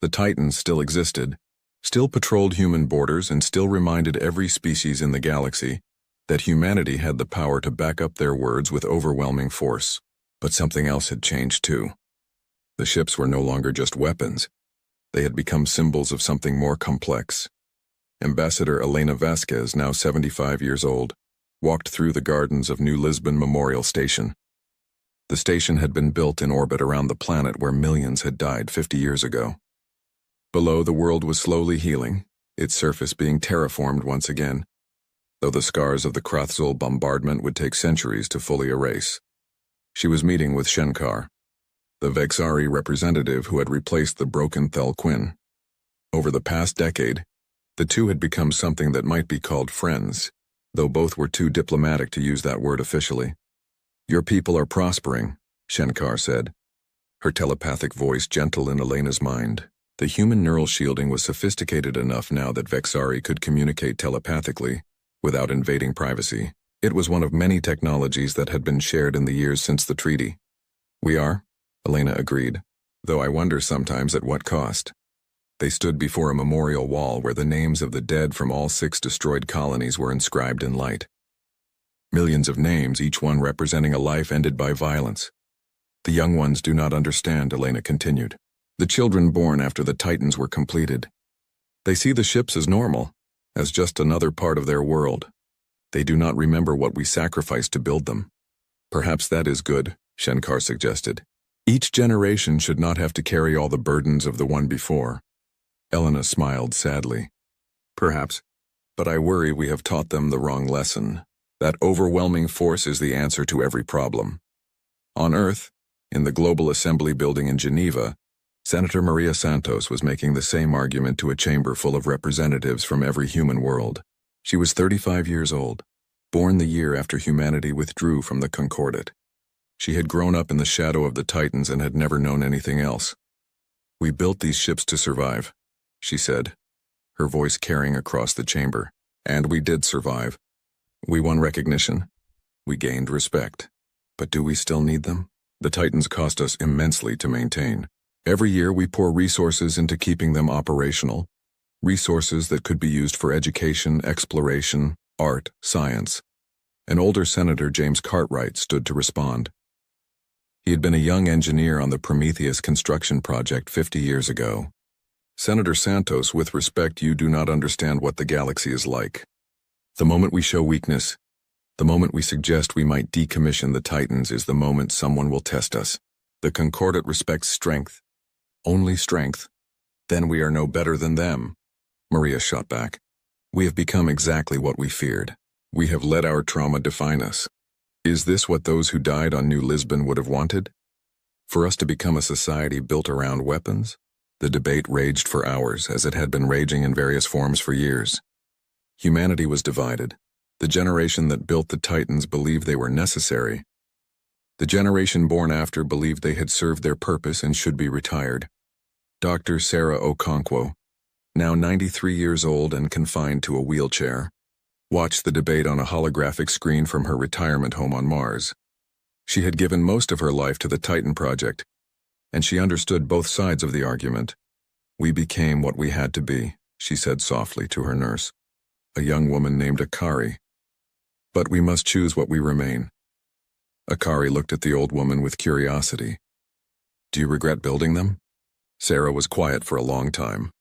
The Titans still existed, still patrolled human borders, and still reminded every species in the galaxy that humanity had the power to back up their words with overwhelming force. But something else had changed too. The ships were no longer just weapons. They had become symbols of something more complex. Ambassador Elena Vasquez, now 75 years old, walked through the gardens of New Lisbon Memorial Station. The station had been built in orbit around the planet where millions had died 50 years ago. Below, the world was slowly healing, its surface being terraformed once again, though the scars of the Krathzul bombardment would take centuries to fully erase. She was meeting with Shenkar, the Vexari representative who had replaced the broken Thelquin. Over the past decade, the two had become something that might be called friends, though both were too diplomatic to use that word officially. Your people are prospering, Shenkar said, her telepathic voice gentle in Elena's mind. The human neural shielding was sophisticated enough now that Vexari could communicate telepathically, without invading privacy. It was one of many technologies that had been shared in the years since the treaty. We are, Elena agreed, though I wonder sometimes at what cost. They stood before a memorial wall where the names of the dead from all 6 destroyed colonies were inscribed in light. Millions of names, each one representing a life ended by violence. The young ones do not understand, Elena continued. The children born after the Titans were completed. They see the ships as normal, as just another part of their world. They do not remember what we sacrificed to build them. Perhaps that is good, Shenkar suggested. Each generation should not have to carry all the burdens of the one before. Elena smiled sadly. Perhaps, but I worry we have taught them the wrong lesson. That overwhelming force is the answer to every problem. On Earth, in the Global Assembly building in Geneva, Senator Maria Santos was making the same argument to a chamber full of representatives from every human world. She was 35 years old, born the year after humanity withdrew from the Concordat. She had grown up in the shadow of the Titans and had never known anything else. We built these ships to survive, she said, her voice carrying across the chamber. And we did survive. We won recognition. We gained respect. But do we still need them? The Titans cost us immensely to maintain. Every year we pour resources into keeping them operational, resources that could be used for education, exploration, art, science. An older Senator, James Cartwright, stood to respond. He had been a young engineer on the Prometheus construction project 50 years ago. Senator Santos, with respect, you do not understand what the galaxy is like. The moment we show weakness, the moment we suggest we might decommission the Titans is the moment someone will test us. The Concordat respects strength. Only strength. Then we are no better than them. Maria shot back. We have become exactly what we feared. We have let our trauma define us. Is this what those who died on New Lisbon would have wanted? For us to become a society built around weapons? The debate raged for hours, as it had been raging in various forms for years. Humanity was divided. The generation that built the Titans believed they were necessary. The generation born after believed they had served their purpose and should be retired. Dr. Sarah Okonkwo, now 93 years old and confined to a wheelchair, watched the debate on a holographic screen from her retirement home on Mars. She had given most of her life to the Titan project, and she understood both sides of the argument. We became what we had to be, she said softly to her nurse, a young woman named Akari. But we must choose what we remain. Akari looked at the old woman with curiosity. Do you regret building them? Sarah was quiet for a long time.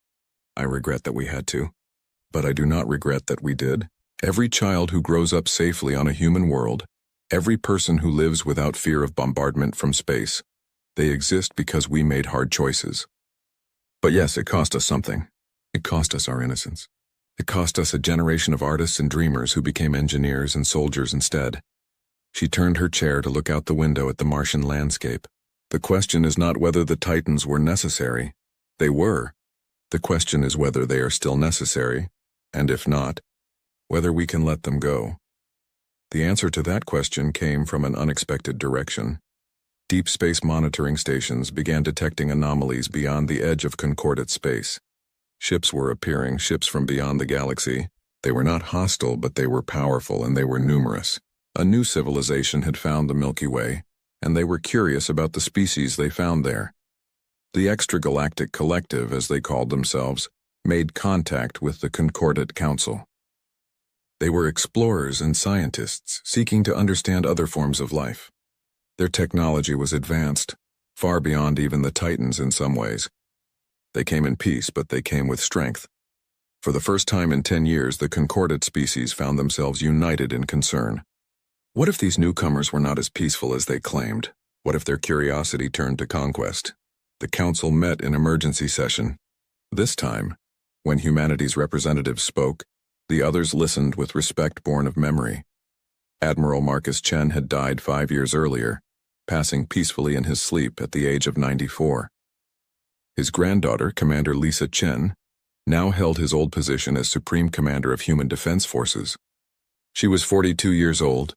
I regret that we had to. But I do not regret that we did. Every child who grows up safely on a human world, every person who lives without fear of bombardment from space, they exist because we made hard choices. But yes, it cost us something. It cost us our innocence. It cost us a generation of artists and dreamers who became engineers and soldiers instead. She turned her chair to look out the window at the Martian landscape. The question is not whether the Titans were necessary. They were. The question is whether they are still necessary, and if not, whether we can let them go. The answer to that question came from an unexpected direction. Deep space monitoring stations began detecting anomalies beyond the edge of Concordat space. Ships were appearing, ships from beyond the galaxy. They were not hostile, but they were powerful and they were numerous. A new civilization had found the Milky Way, and they were curious about the species they found there. The Extragalactic Collective, as they called themselves, made contact with the Concordat Council. They were explorers and scientists seeking to understand other forms of life. Their technology was advanced, far beyond even the Titans in some ways. They came in peace, but they came with strength. For the first time in 10 years, the Concordat species found themselves united in concern. What if these newcomers were not as peaceful as they claimed? What if their curiosity turned to conquest? The council met in emergency session. This time, when humanity's representatives spoke, the others listened with respect born of memory. Admiral Marcus Chen had died 5 years earlier, passing peacefully in his sleep at the age of 94. His granddaughter, Commander Lisa Chen, now held his old position as Supreme Commander of Human Defense Forces. She was 42 years old,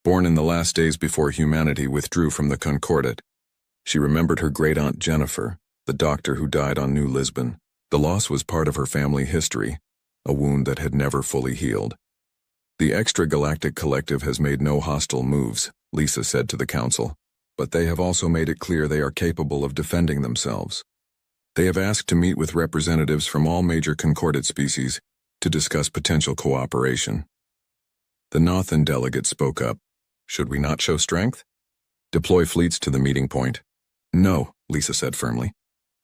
born in the last days before humanity withdrew from the Concordat. She remembered her great-aunt Jennifer, the doctor who died on New Lisbon. The loss was part of her family history, a wound that had never fully healed. The extragalactic collective has made no hostile moves, Lisa said to the council, but they have also made it clear they are capable of defending themselves. They have asked to meet with representatives from all major concordate species to discuss potential cooperation. The Nothan delegate spoke up. Should we not show strength? Deploy fleets to the meeting point. No, Lisa said firmly.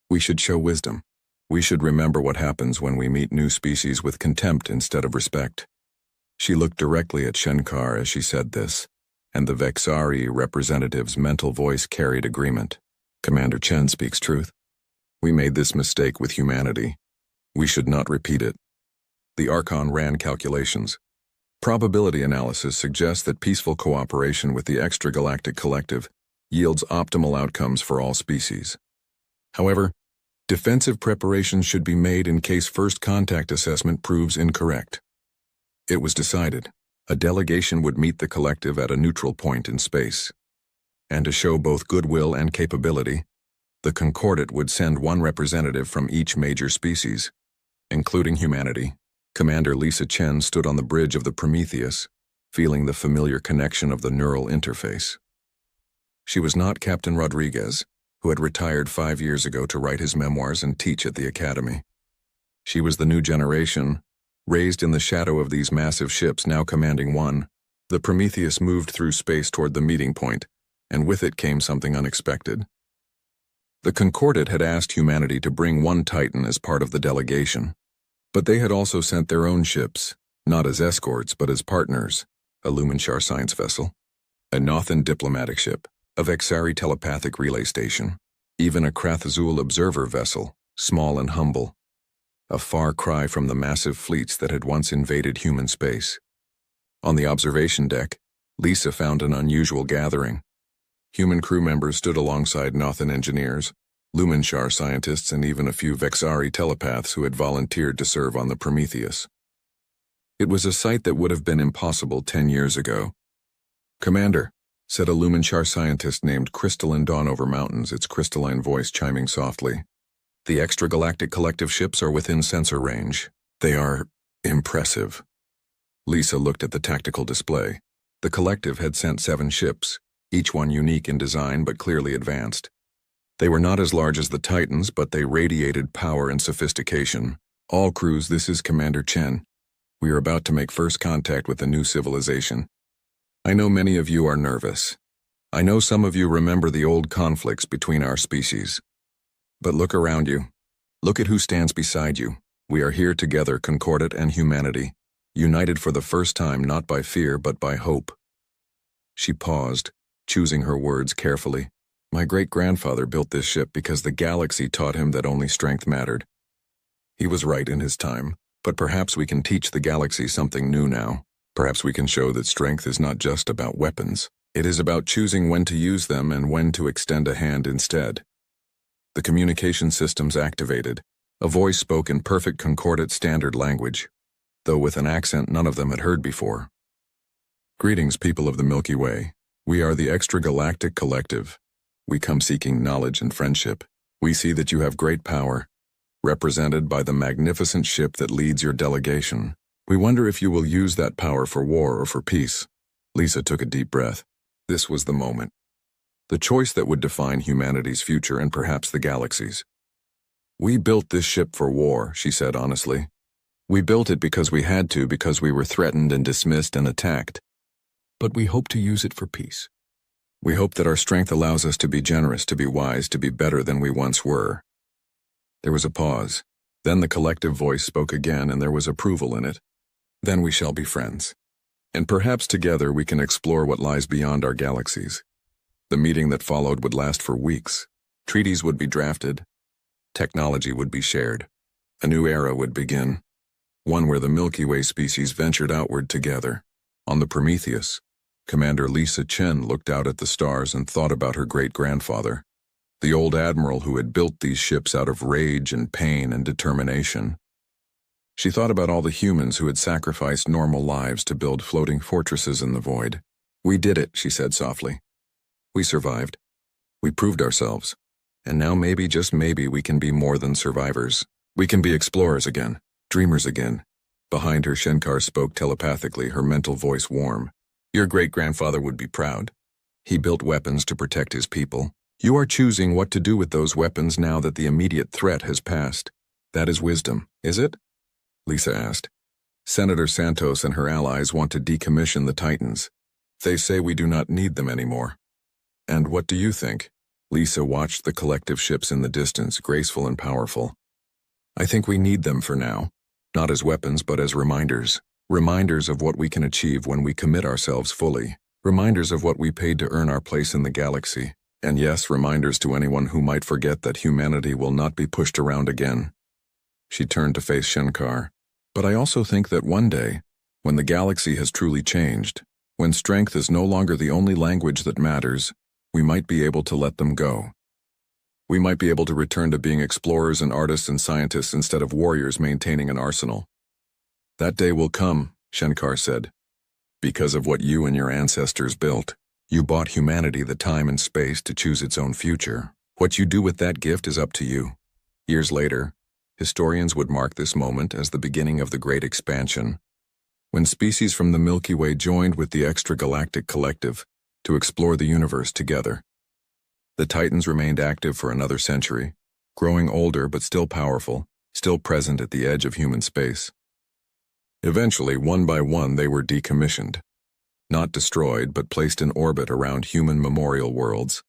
We should show wisdom. We should remember what happens when we meet new species with contempt instead of respect. She looked directly at Shenkar as she said this, and the Vexari representative's mental voice carried agreement. Commander Chen speaks truth. We made this mistake with humanity. We should not repeat it. The Archon ran calculations. Probability analysis suggests that peaceful cooperation with the extragalactic collective yields optimal outcomes for all species. However, defensive preparations should be made in case first contact assessment proves incorrect. It was decided a delegation would meet the collective at a neutral point in space. And to show both goodwill and capability, the Concordate would send one representative from each major species, including humanity. Commander Lisa Chen stood on the bridge of the Prometheus, feeling the familiar connection of the neural interface. She was not Captain Rodriguez, who had retired 5 years ago to write his memoirs and teach at the academy. She was the new generation, raised in the shadow of these massive ships now commanding one. The Prometheus moved through space toward the meeting point, and with it came something unexpected. The Concordate had asked humanity to bring one Titan as part of the delegation, but they had also sent their own ships, not as escorts but as partners, a Lumenshar science vessel, a Nothan diplomatic ship, a Vexari telepathic relay station, even a Krathazul observer vessel, small and humble, a far cry from the massive fleets that had once invaded human space. On the observation deck, Lisa found an unusual gathering. Human crew members stood alongside Nothan engineers, Lumenshar scientists, and even a few Vexari telepaths who had volunteered to serve on the Prometheus. It was a sight that would have been impossible 10 years ago. "Commander," said a Lumenshar scientist named Crystalline Dawn over mountains, its crystalline voice chiming softly. "The extragalactic collective ships are within sensor range. They are impressive." Lisa looked at the tactical display. The collective had sent 7 ships, each one unique in design but clearly advanced. They were not as large as the Titans, but they radiated power and sophistication. "All crews, this is Commander Chen. We are about to make first contact with a new civilization. I know many of you are nervous. I know some of you remember the old conflicts between our species. But look around you. Look at who stands beside you. We are here together, Concordate and humanity, united for the first time not by fear but by hope." She paused, choosing her words carefully. "My great-grandfather built this ship because the galaxy taught him that only strength mattered. He was right in his time, but perhaps we can teach the galaxy something new now. Perhaps we can show that strength is not just about weapons. It is about choosing when to use them and when to extend a hand instead." The communication systems activated. A voice spoke in perfect Concordate standard language, though with an accent none of them had heard before. "Greetings, people of the Milky Way. We are the Extragalactic Collective. We come seeking knowledge and friendship. We see that you have great power, represented by the magnificent ship that leads your delegation. We wonder if you will use that power for war or for peace." Lisa took a deep breath. This was the moment. The choice that would define humanity's future and perhaps the galaxy's. "We built this ship for war," she said honestly. "We built it because we had to, because we were threatened and dismissed and attacked. But we hope to use it for peace. We hope that our strength allows us to be generous, to be wise, to be better than we once were." There was a pause. Then the collective voice spoke again, and there was approval in it. "Then we shall be friends. And perhaps together we can explore what lies beyond our galaxies." The meeting that followed would last for weeks. Treaties would be drafted. Technology would be shared. A new era would begin. One where the Milky Way species ventured outward together. On the Prometheus, Commander Lisa Chen looked out at the stars and thought about her great-grandfather, the old admiral who had built these ships out of rage and pain and determination. She thought about all the humans who had sacrificed normal lives to build floating fortresses in the void. "We did it," she said softly. "We survived. We proved ourselves. And now maybe, just maybe, we can be more than survivors. We can be explorers again, dreamers again, Behind her, Shenkar spoke telepathically, her mental voice warm. Your great-grandfather would be proud. He built weapons to protect his people. You are choosing what to do with those weapons now that the immediate threat has passed. That is wisdom, is it? Lisa asked. Senator Santos and her allies want to decommission the Titans. They say we do not need them anymore. And what do you think? Lisa watched the collective ships in the distance, graceful and powerful. I think we need them for now. Not as weapons, but as reminders. Reminders of what we can achieve when we commit ourselves fully. Reminders of what we paid to earn our place in the galaxy. And yes, reminders to anyone who might forget that humanity will not be pushed around again. She turned to face Shenkar. But I also think that one day, when the galaxy has truly changed, when strength is no longer the only language that matters, we might be able to let them go. We might be able to return to being explorers and artists and scientists instead of warriors maintaining an arsenal. That day will come, Shenkar said. Because of what you and your ancestors built, you bought humanity the time and space to choose its own future. What you do with that gift is up to you. Years later, historians would mark this moment as the beginning of the Great Expansion, when species from the Milky Way joined with the extragalactic collective to explore the universe together. The Titans remained active for another century, growing older but still powerful, still present at the edge of human space. Eventually, one by one, they were decommissioned. Not destroyed, but placed in orbit around human memorial worlds,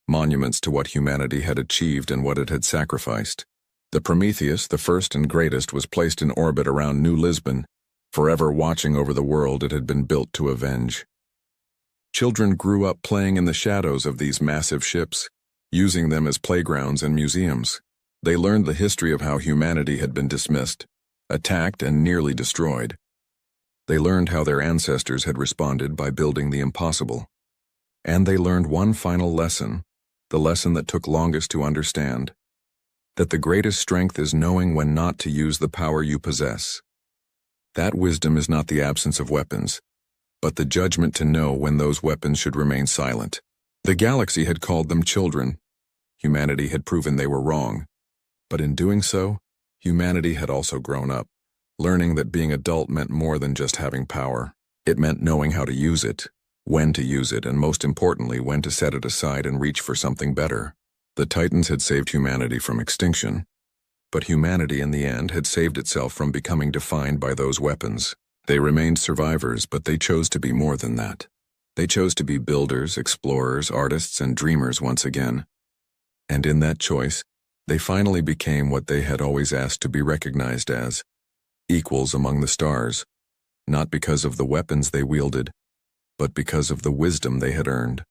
monuments to what humanity had achieved and what it had sacrificed. The Prometheus, the first and greatest, was placed in orbit around New Lisbon, forever watching over the world it had been built to avenge. Children grew up playing in the shadows of these massive ships, using them as playgrounds and museums. They learned the history of how humanity had been dismissed, attacked, and nearly destroyed. They learned how their ancestors had responded by building the impossible. And they learned one final lesson, the lesson that took longest to understand, that the greatest strength is knowing when not to use the power you possess. That wisdom is not the absence of weapons, but the judgment to know when those weapons should remain silent. The galaxy had called them children. Humanity had proven they were wrong. But in doing so, humanity had also grown up, learning that being adult meant more than just having power. It meant knowing how to use it, when to use it, and most importantly, when to set it aside and reach for something better. The Titans had saved humanity from extinction, but humanity in the end had saved itself from becoming defined by those weapons. They remained survivors, but they chose to be more than that. They chose to be builders, explorers, artists, and dreamers once again. And in that choice, they finally became what they had always asked to be recognized as, equals among the stars, not because of the weapons they wielded, but because of the wisdom they had earned.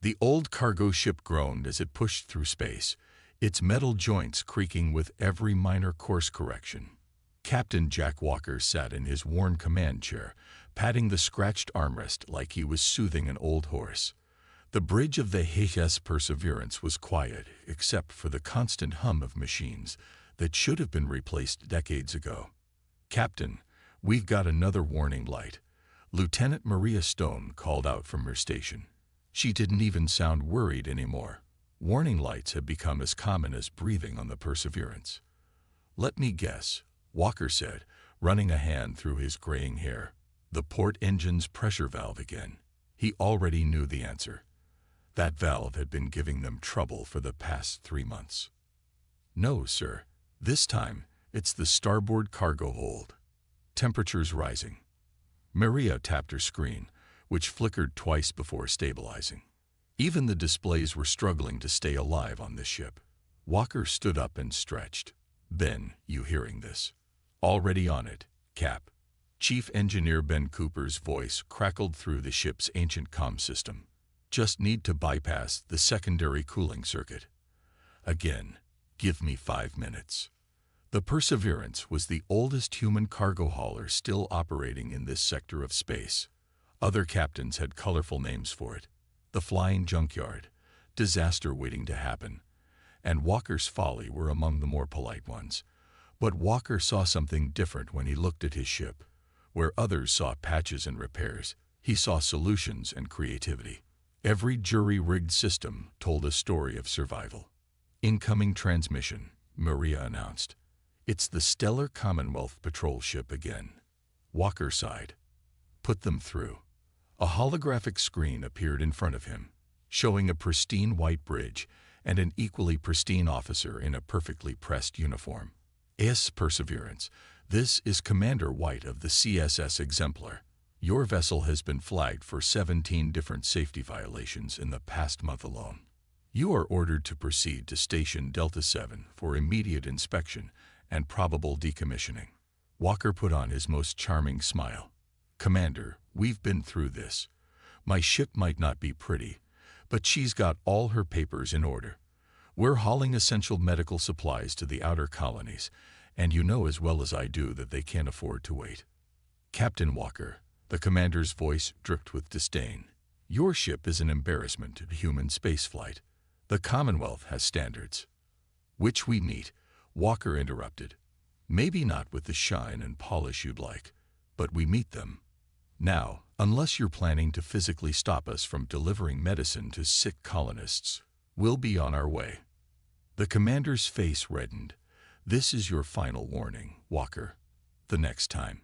The old cargo ship groaned as it pushed through space, its metal joints creaking with every minor course correction. Captain Jack Walker sat in his worn command chair, patting the scratched armrest like he was soothing an old horse. The bridge of the HFY Perseverance was quiet, except for the constant hum of machines that should have been replaced decades ago. Captain, we've got another warning light. Lieutenant Maria Stone called out from her station. She didn't even sound worried anymore. Warning lights had become as common as breathing on the Perseverance. Let me guess, Walker said, running a hand through his graying hair. The port engine's pressure valve again. He already knew the answer. That valve had been giving them trouble for the past 3 months. No, sir. This time, it's the starboard cargo hold. Temperature's rising. Maria tapped her screen, which flickered twice before stabilizing. Even the displays were struggling to stay alive on this ship. Walker stood up and stretched. Ben, you hearing this? Already on it, Cap. Chief Engineer Ben Cooper's voice crackled through the ship's ancient comm system. Just need to bypass the secondary cooling circuit. Again, give me 5 minutes. The Perseverance was the oldest human cargo hauler still operating in this sector of space. Other captains had colorful names for it. The Flying Junkyard, Disaster Waiting to Happen, and Walker's Folly were among the more polite ones. But Walker saw something different when he looked at his ship. Where others saw patches and repairs, he saw solutions and creativity. Every jury-rigged system told a story of survival. Incoming transmission, Maria announced. It's the stellar Commonwealth patrol ship again. Walker sighed. Put them through. A holographic screen appeared in front of him, showing a pristine white bridge and an equally pristine officer in a perfectly pressed uniform. AS Perseverance, this is Commander White of the CSS Exemplar. Your vessel has been flagged for 17 different safety violations in the past month alone. You are ordered to proceed to Station Delta 7 for immediate inspection and probable decommissioning. Walker put on his most charming smile. Commander, we've been through this. My ship might not be pretty, but she's got all her papers in order. We're hauling essential medical supplies to the outer colonies, and you know as well as I do that they can't afford to wait. Captain Walker, the commander's voice dripped with disdain. Your ship is an embarrassment to human spaceflight. The Commonwealth has standards, which we meet, Walker interrupted. Maybe not with the shine and polish you'd like, but we meet them. Now, unless you're planning to physically stop us from delivering medicine to sick colonists, we'll be on our way. The commander's face reddened. This is your final warning, Walker. The next time.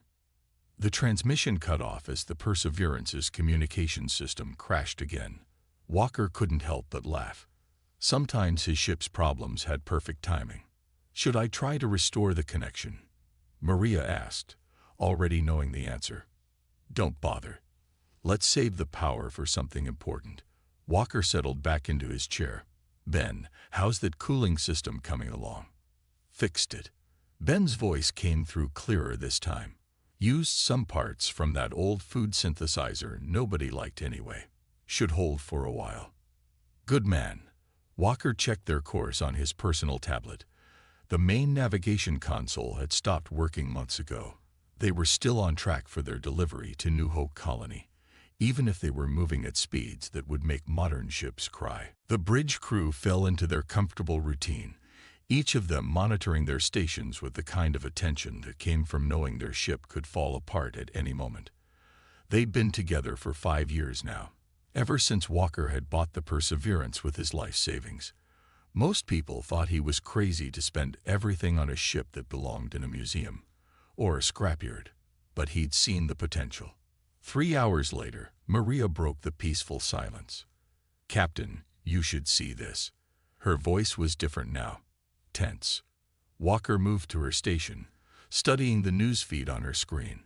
The transmission cut off as the Perseverance's communication system crashed again. Walker couldn't help but laugh. Sometimes his ship's problems had perfect timing. Should I try to restore the connection? Maria asked, already knowing the answer. Don't bother. Let's save the power for something important. Walker settled back into his chair. Ben, how's that cooling system coming along? Fixed it. Ben's voice came through clearer this time. Used some parts from that old food synthesizer nobody liked anyway. Should hold for a while. Good man. Walker checked their course on his personal tablet. The main navigation console had stopped working months ago. They were still on track for their delivery to New Hope Colony, even if they were moving at speeds that would make modern ships cry. The bridge crew fell into their comfortable routine, each of them monitoring their stations with the kind of attention that came from knowing their ship could fall apart at any moment. They'd been together for 5 years now, ever since Walker had bought the Perseverance with his life savings. Most people thought he was crazy to spend everything on a ship that belonged in a museum or a scrapyard, but he'd seen the potential. 3 hours later, Maria broke the peaceful silence. Captain, you should see this. Her voice was different now, tense. Walker moved to her station, studying the news feed on her screen.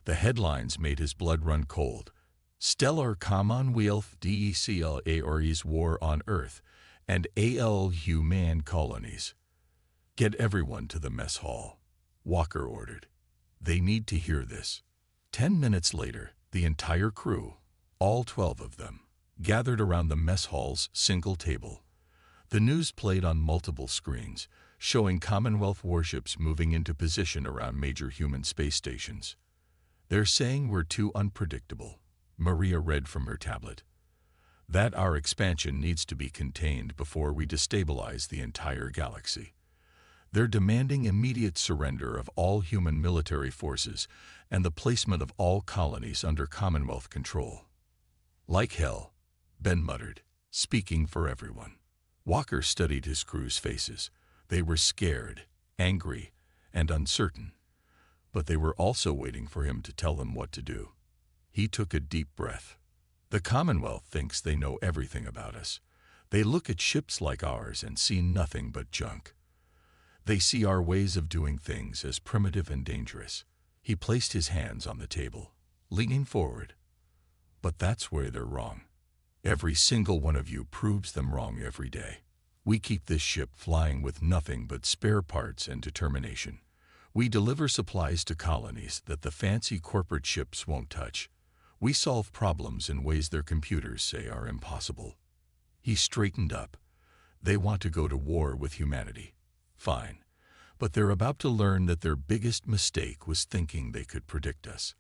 The headlines made his blood run cold. Stellar Commonwealth DECLARES War on Earth and AL Human Colonies. Get everyone to the mess hall, Walker ordered. They need to hear this. 10 minutes later, the entire crew, all 12 of them, gathered around the mess hall's single table. The news played on multiple screens, showing Commonwealth warships moving into position around major human space stations. They're saying we're too unpredictable, Maria read from her tablet. That our expansion needs to be contained before we destabilize the entire galaxy. They're demanding immediate surrender of all human military forces and the placement of all colonies under Commonwealth control. Like hell, Ben muttered, speaking for everyone. Walker studied his crew's faces. They were scared, angry, and uncertain. But they were also waiting for him to tell them what to do. He took a deep breath. The Commonwealth thinks they know everything about us. They look at ships like ours and see nothing but junk. They see our ways of doing things as primitive and dangerous. He placed his hands on the table, leaning forward. But that's where they're wrong. Every single one of you proves them wrong every day. We keep this ship flying with nothing but spare parts and determination. We deliver supplies to colonies that the fancy corporate ships won't touch. We solve problems in ways their computers say are impossible. He straightened up. They want to go to war with humanity. Fine. But they're about to learn that their biggest mistake was thinking they could predict us,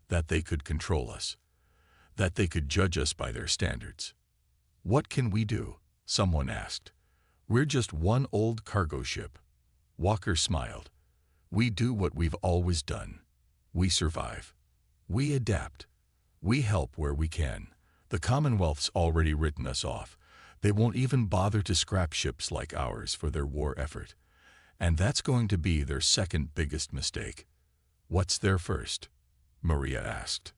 that they could control us, that they could judge us by their standards. What can we do? Someone asked. We're just one old cargo ship. Walker smiled. We do what we've always done. We survive. We adapt. We help where we can. The Commonwealth's already written us off. They won't even bother to scrap ships like ours for their war effort. And that's going to be their second biggest mistake. What's their first? Maria asked.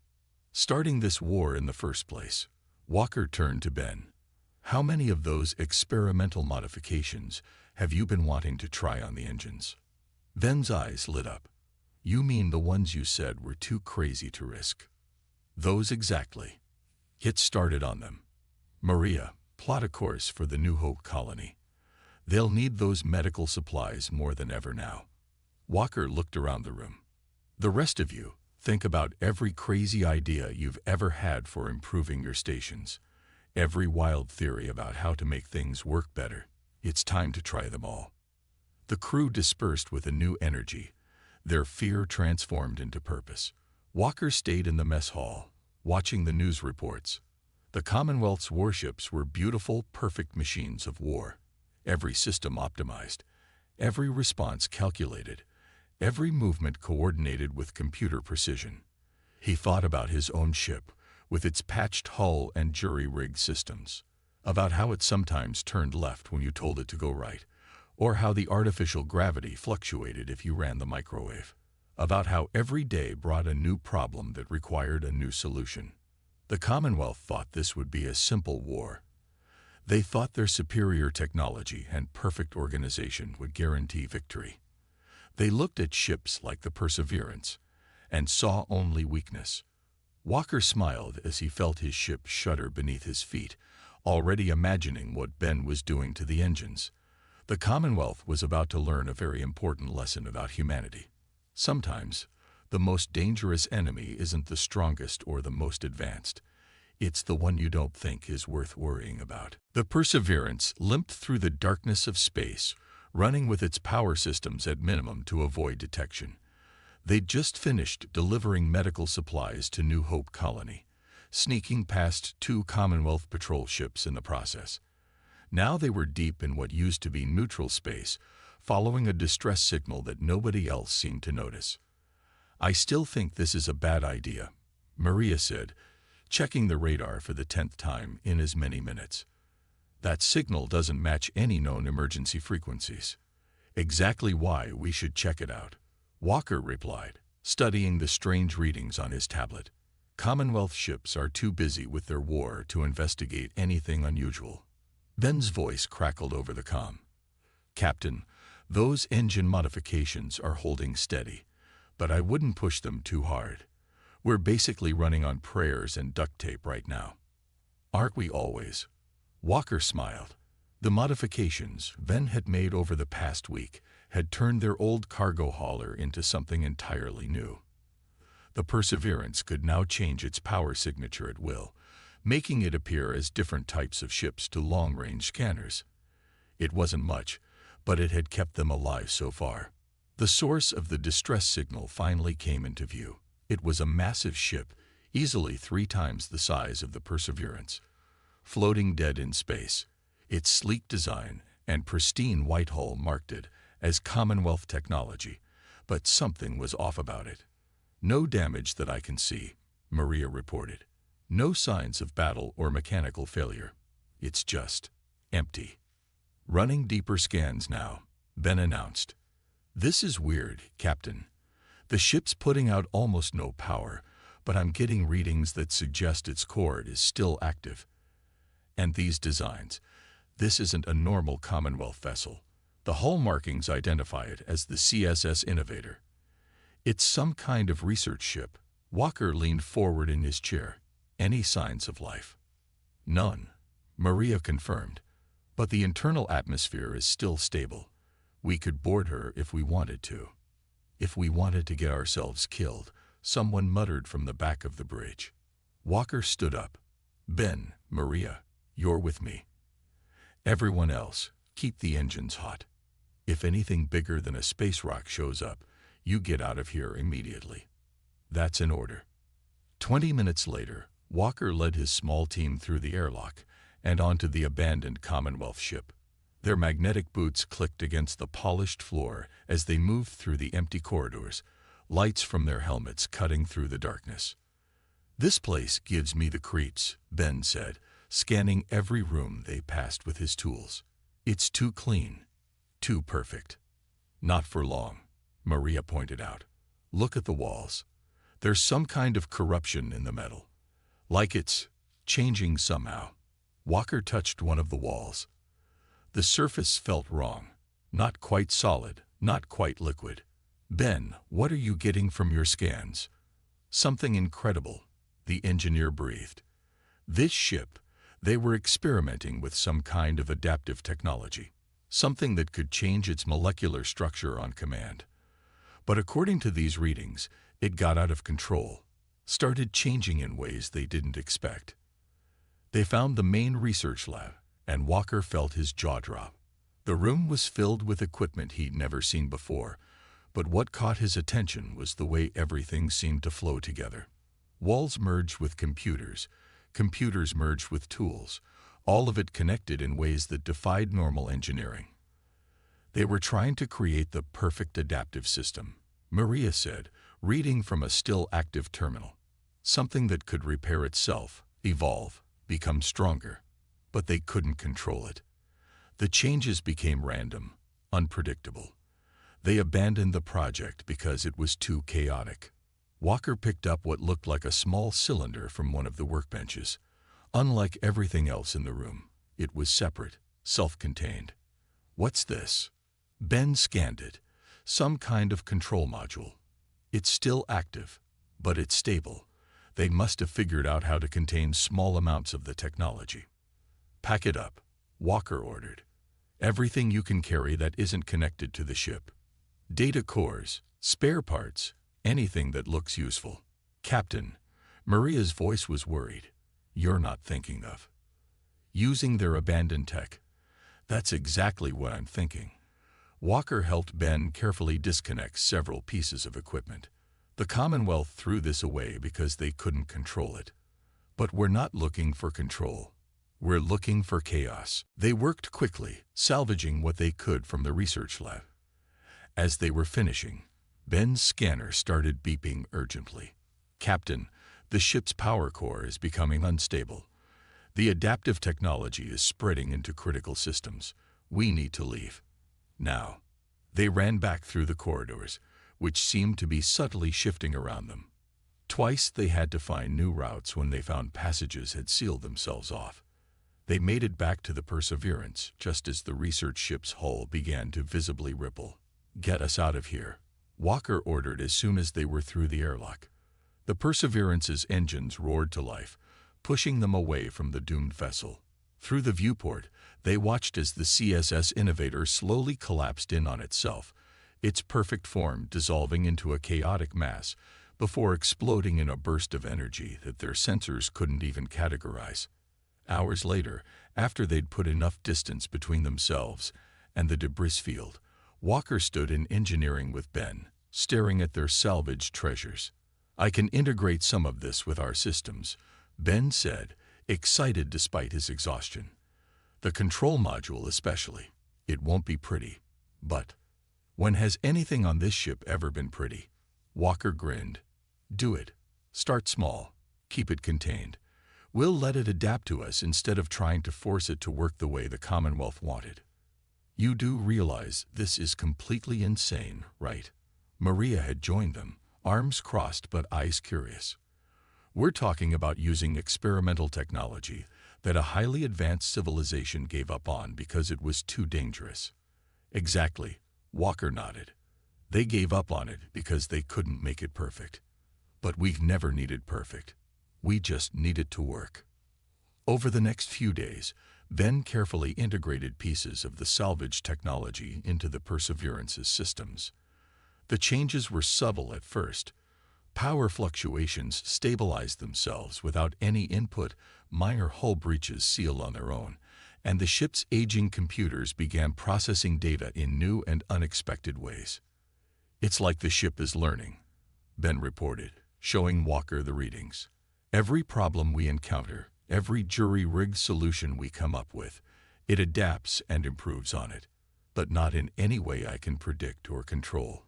Starting this war in the first place. Walker turned to Ben. How many of those experimental modifications have you been wanting to try on the engines? Ben's eyes lit up. You mean the ones you said were too crazy to risk? Those exactly. Get started on them. Maria, plot a course for the New Hope colony. They'll need those medical supplies more than ever now. Walker looked around the room. The rest of you, think about every crazy idea you've ever had for improving your stations. Every wild theory about how to make things work better. It's time to try them all. The crew dispersed with a new energy. Their fear transformed into purpose. Walker stayed in the mess hall, watching the news reports. The Commonwealth's warships were beautiful, perfect machines of war. Every system optimized, every response calculated, every movement coordinated with computer precision. He thought about his own ship, with its patched hull and jury-rigged systems, about how it sometimes turned left when you told it to go right, or how the artificial gravity fluctuated if you ran the microwave, about how every day brought a new problem that required a new solution. The Commonwealth thought this would be a simple war. They thought their superior technology and perfect organization would guarantee victory. They looked at ships like the Perseverance and saw only weakness. Walker smiled as he felt his ship shudder beneath his feet, already imagining what Ben was doing to the engines. The Commonwealth was about to learn a very important lesson about humanity. Sometimes, the most dangerous enemy isn't the strongest or the most advanced. It's the one you don't think is worth worrying about. The Perseverance limped through the darkness of space, running with its power systems at minimum to avoid detection. They'd just finished delivering medical supplies to New Hope Colony, sneaking past 2 Commonwealth patrol ships in the process. Now they were deep in what used to be neutral space, following a distress signal that nobody else seemed to notice. I still think this is a bad idea, Maria said, checking the radar for the 10th time in as many minutes. That signal doesn't match any known emergency frequencies. Exactly why we should check it out, Walker replied, studying the strange readings on his tablet. Commonwealth ships are too busy with their war to investigate anything unusual. Ben's voice crackled over the comm. Captain, those engine modifications are holding steady, but I wouldn't push them too hard. We're basically running on prayers and duct tape right now. Aren't we always? Walker smiled. The modifications Ben had made over the past week had turned their old cargo hauler into something entirely new. The Perseverance could now change its power signature at will, making it appear as different types of ships to long-range scanners. It wasn't much, but it had kept them alive so far. The source of the distress signal finally came into view. It was a massive ship, easily 3 times the size of the Perseverance, floating dead in space. Its sleek design and pristine white hull marked it as Commonwealth technology, but something was off about it. No damage that I can see, Maria reported. No signs of battle or mechanical failure. It's just empty. Running deeper scans now, Ben announced. This is weird, Captain. The ship's putting out almost no power, but I'm getting readings that suggest its core is still active. And these designs, this isn't a normal Commonwealth vessel. The hull markings identify it as the CSS Innovator. It's some kind of research ship. Walker leaned forward in his chair. Any signs of life? None, Maria confirmed. But the internal atmosphere is still stable. We could board her if we wanted to. If we wanted to get ourselves killed, someone muttered from the back of the bridge. Walker stood up. Ben, Maria, you're with me. Everyone else, keep the engines hot. If anything bigger than a space rock shows up, you get out of here immediately. That's an order. 20 minutes later, Walker led his small team through the airlock and onto the abandoned Commonwealth ship. Their magnetic boots clicked against the polished floor as they moved through the empty corridors, lights from their helmets cutting through the darkness. This place gives me the creeps, Ben said, scanning every room they passed with his tools. It's too clean, too perfect. Not for long, Maria pointed out. Look at the walls. There's some kind of corruption in the metal. Like it's changing somehow. Walker touched one of the walls. The surface felt wrong. Not quite solid, not quite liquid. Ben, what are you getting from your scans? Something incredible, the engineer breathed. This ship, they were experimenting with some kind of adaptive technology. Something that could change its molecular structure on command. But according to these readings, it got out of control, started changing in ways they didn't expect. They found the main research lab, and Walker felt his jaw drop. The room was filled with equipment he'd never seen before, but what caught his attention was the way everything seemed to flow together. Walls merged with computers, computers merged with tools, all of it connected in ways that defied normal engineering. They were trying to create the perfect adaptive system, Maria said, reading from a still active terminal. Something that could repair itself, evolve, become stronger. But they couldn't control it. The changes became random, unpredictable. They abandoned the project because it was too chaotic. Walker picked up what looked like a small cylinder from one of the workbenches. Unlike everything else in the room, it was separate, self-contained. What's this? Ben scanned it. Some kind of control module. It's still active, but it's stable. They must have figured out how to contain small amounts of the technology. Pack it up, Walker ordered. Everything you can carry that isn't connected to the ship. Data cores, spare parts, anything that looks useful. Captain, Maria's voice was worried. You're not thinking of using their abandoned tech. That's exactly what I'm thinking. Walker helped Ben carefully disconnect several pieces of equipment. The Commonwealth threw this away because they couldn't control it. But we're not looking for control. We're looking for chaos. They worked quickly, salvaging what they could from the research lab. As they were finishing, Ben's scanner started beeping urgently. Captain, the ship's power core is becoming unstable. The adaptive technology is spreading into critical systems. We need to leave. Now. They ran back through the corridors, which seemed to be subtly shifting around them. Twice they had to find new routes when they found passages had sealed themselves off. They made it back to the Perseverance just as the research ship's hull began to visibly ripple. Get us out of here, Walker ordered as soon as they were through the airlock. The Perseverance's engines roared to life, pushing them away from the doomed vessel. Through the viewport, they watched as the CSS Innovator slowly collapsed in on itself, its perfect form dissolving into a chaotic mass before exploding in a burst of energy that their sensors couldn't even categorize. Hours later, after they'd put enough distance between themselves and the debris field, Walker stood in engineering with Ben, staring at their salvaged treasures. I can integrate some of this with our systems, Ben said, excited despite his exhaustion. The control module especially. It won't be pretty, but when has anything on this ship ever been pretty? Walker grinned. Do it. Start small. Keep it contained. We'll let it adapt to us instead of trying to force it to work the way the Commonwealth wanted. You do realize this is completely insane, right? Maria had joined them, arms crossed but eyes curious. We're talking about using experimental technology that a highly advanced civilization gave up on because it was too dangerous. Exactly, Walker nodded. They gave up on it because they couldn't make it perfect. But we've never needed perfect. We just need it to work. Over the next few days, Ben carefully integrated pieces of the salvage technology into the Perseverance's systems. The changes were subtle at first. Power fluctuations stabilized themselves without any input, minor hull breaches sealed on their own, and the ship's aging computers began processing data in new and unexpected ways. It's like the ship is learning, Ben reported, showing Walker the readings. Every problem we encounter, every jury-rigged solution we come up with, it adapts and improves on it, but not in any way I can predict or control.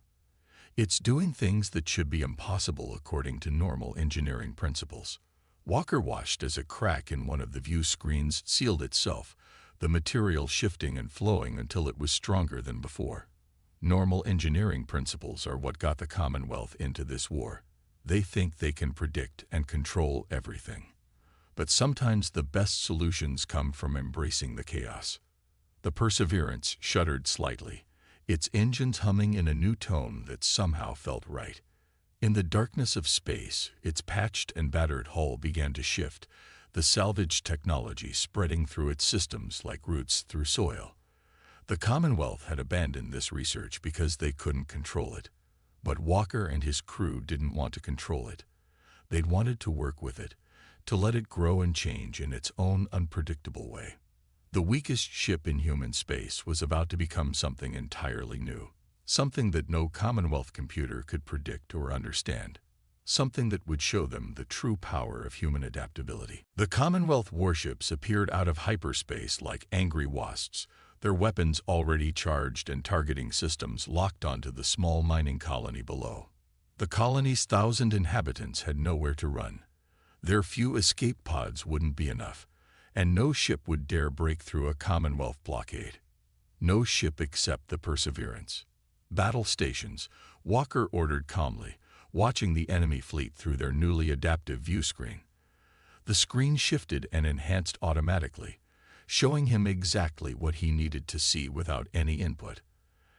It's doing things that should be impossible according to normal engineering principles. Walker watched as a crack in one of the view screens sealed itself, the material shifting and flowing until it was stronger than before. Normal engineering principles are what got the Commonwealth into this war. They think they can predict and control everything. But sometimes the best solutions come from embracing the chaos. The Perseverance shuddered slightly, its engines humming in a new tone that somehow felt right. In the darkness of space, its patched and battered hull began to shift, the salvage technology spreading through its systems like roots through soil. The Commonwealth had abandoned this research because they couldn't control it. But Walker and his crew didn't want to control it. They'd wanted to work with it, to let it grow and change in its own unpredictable way. The weakest ship in human space was about to become something entirely new, something that no Commonwealth computer could predict or understand, something that would show them the true power of human adaptability. The Commonwealth warships appeared out of hyperspace like angry wasps, their weapons already charged and targeting systems locked onto the small mining colony below. The colony's 1,000 inhabitants had nowhere to run. Their few escape pods wouldn't be enough, and no ship would dare break through a Commonwealth blockade. No ship except the Perseverance. Battle stations, Walker ordered calmly, watching the enemy fleet through their newly adaptive view screen. The screen shifted and enhanced automatically, showing him exactly what he needed to see without any input.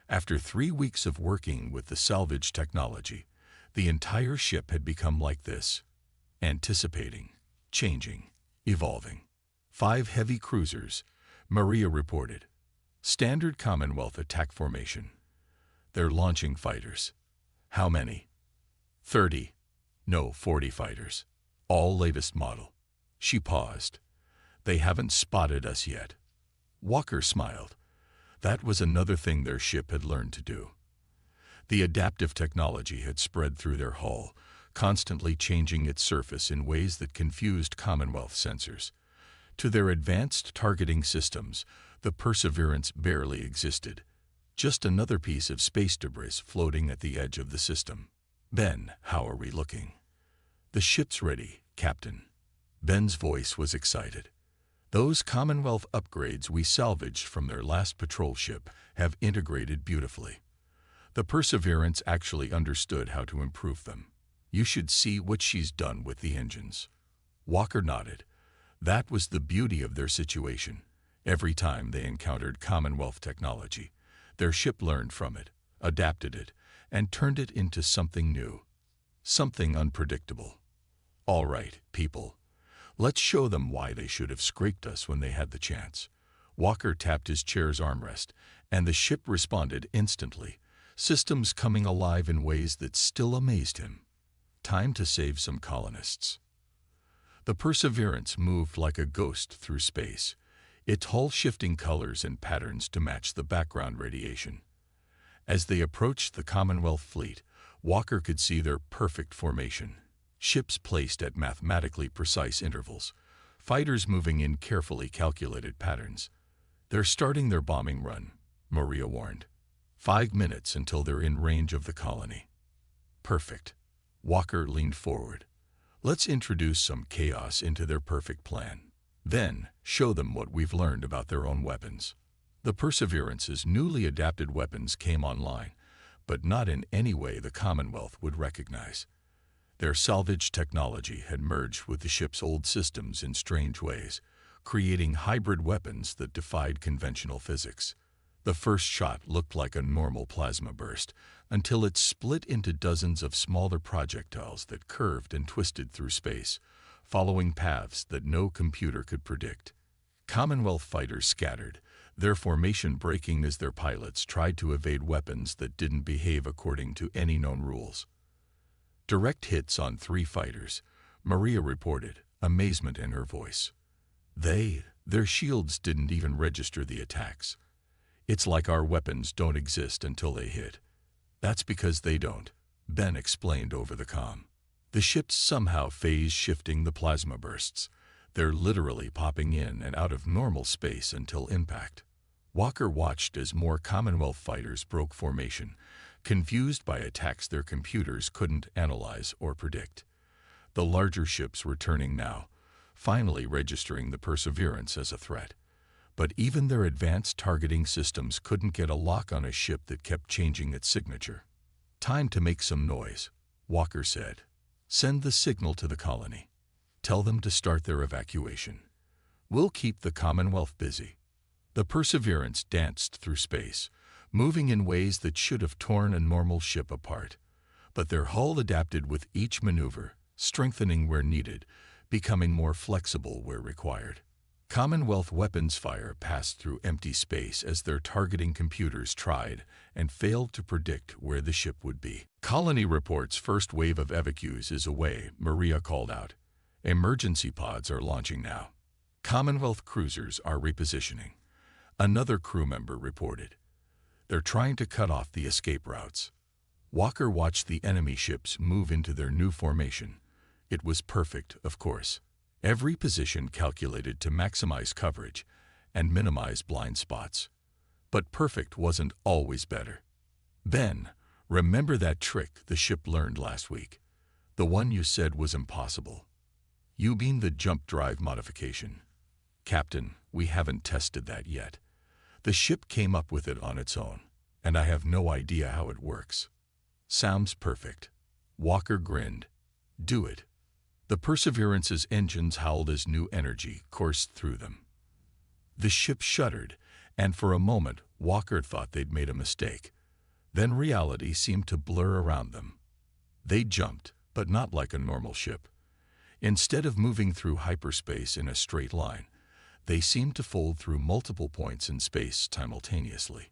After 3 weeks of working with the salvage technology, the entire ship had become like this, anticipating, changing, evolving. 5 heavy cruisers, Maria reported. Standard Commonwealth attack formation. They're launching fighters. How many? 30. No, 40 fighters. All latest model. She paused. They haven't spotted us yet. Walker smiled. That was another thing their ship had learned to do. The adaptive technology had spread through their hull, constantly changing its surface in ways that confused Commonwealth sensors. To their advanced targeting systems, the Perseverance barely existed. Just another piece of space debris floating at the edge of the system. Ben, how are we looking? The ship's ready, Captain. Ben's voice was excited. Those Commonwealth upgrades we salvaged from their last patrol ship have integrated beautifully. The Perseverance actually understood how to improve them. You should see what she's done with the engines. Walker nodded. That was the beauty of their situation. Every time they encountered Commonwealth technology, their ship learned from it, adapted it, and turned it into something new, something unpredictable. All right, people. Let's show them why they should have scraped us when they had the chance. Walker tapped his chair's armrest, and the ship responded instantly, systems coming alive in ways that still amazed him. Time to save some colonists. The Perseverance moved like a ghost through space, its hull shifting colors and patterns to match the background radiation. As they approached the Commonwealth fleet, Walker could see their perfect formation. Ships placed at mathematically precise intervals, fighters moving in carefully calculated patterns. They're starting their bombing run, Maria warned. 5 minutes until they're in range of the colony. Perfect. Walker leaned forward. Let's introduce some chaos into their perfect plan. Then, show them what we've learned about their own weapons. The Perseverance's newly adapted weapons came online, but not in any way the Commonwealth would recognize. Their salvage technology had merged with the ship's old systems in strange ways, creating hybrid weapons that defied conventional physics. The first shot looked like a normal plasma burst, until it split into dozens of smaller projectiles that curved and twisted through space, following paths that no computer could predict. Commonwealth fighters scattered, their formation breaking as their pilots tried to evade weapons that didn't behave according to any known rules. Direct hits on 3 fighters, Maria reported, amazement in her voice. Their shields didn't even register the attacks. It's like our weapons don't exist until they hit. That's because they don't, Ben explained over the comm. The ship's somehow phase-shifting the plasma bursts. They're literally popping in and out of normal space until impact. Walker watched as more Commonwealth fighters broke formation, confused by attacks their computers couldn't analyze or predict. The larger ships were turning now, finally registering the Perseverance as a threat. But even their advanced targeting systems couldn't get a lock on a ship that kept changing its signature. "Time to make some noise," Walker said. "Send the signal to the colony. Tell them to start their evacuation. We'll keep the Commonwealth busy." The Perseverance danced through space, moving in ways that should have torn a normal ship apart. But their hull adapted with each maneuver, strengthening where needed, becoming more flexible where required. Commonwealth weapons fire passed through empty space as their targeting computers tried and failed to predict where the ship would be. "Colony reports first wave of evacuees is away," Maria called out. "Emergency pods are launching now. Commonwealth cruisers are repositioning." Another crew member reported. "They're trying to cut off the escape routes." Walker watched the enemy ships move into their new formation. It was perfect, of course. Every position calculated to maximize coverage and minimize blind spots. But perfect wasn't always better. "Ben, remember that trick the ship learned last week? The one you said was impossible. You mean the jump drive modification?" "Captain, we haven't tested that yet. The ship came up with it on its own, and I have no idea how it works." "Sounds perfect." Walker grinned. "Do it." The Perseverance's engines howled as new energy coursed through them. The ship shuddered, and for a moment Walker thought they'd made a mistake. Then reality seemed to blur around them. They jumped, but not like a normal ship. Instead of moving through hyperspace in a straight line, they seemed to fold through multiple points in space simultaneously.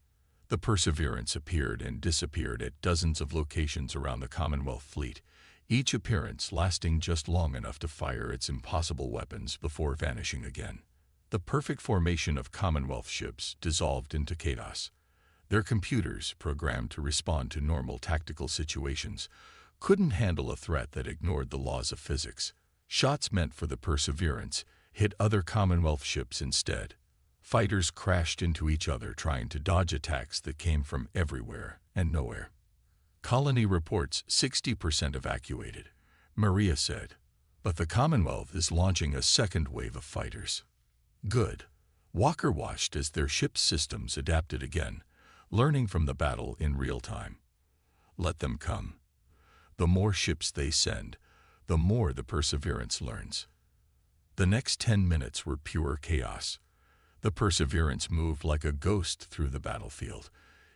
The Perseverance appeared and disappeared at dozens of locations around the Commonwealth fleet, each appearance lasting just long enough to fire its impossible weapons before vanishing again. The perfect formation of Commonwealth ships dissolved into chaos. Their computers, programmed to respond to normal tactical situations, couldn't handle a threat that ignored the laws of physics. Shots meant for the Perseverance hit other Commonwealth ships instead. Fighters crashed into each other trying to dodge attacks that came from everywhere and nowhere. "Colony reports 60% evacuated," Maria said. "But the Commonwealth is launching a second wave of fighters." "Good." Walker watched as their ship's systems adapted again, learning from the battle in real time. "Let them come. The more ships they send, the more the Perseverance learns." The next 10 minutes were pure chaos. The Perseverance moved like a ghost through the battlefield,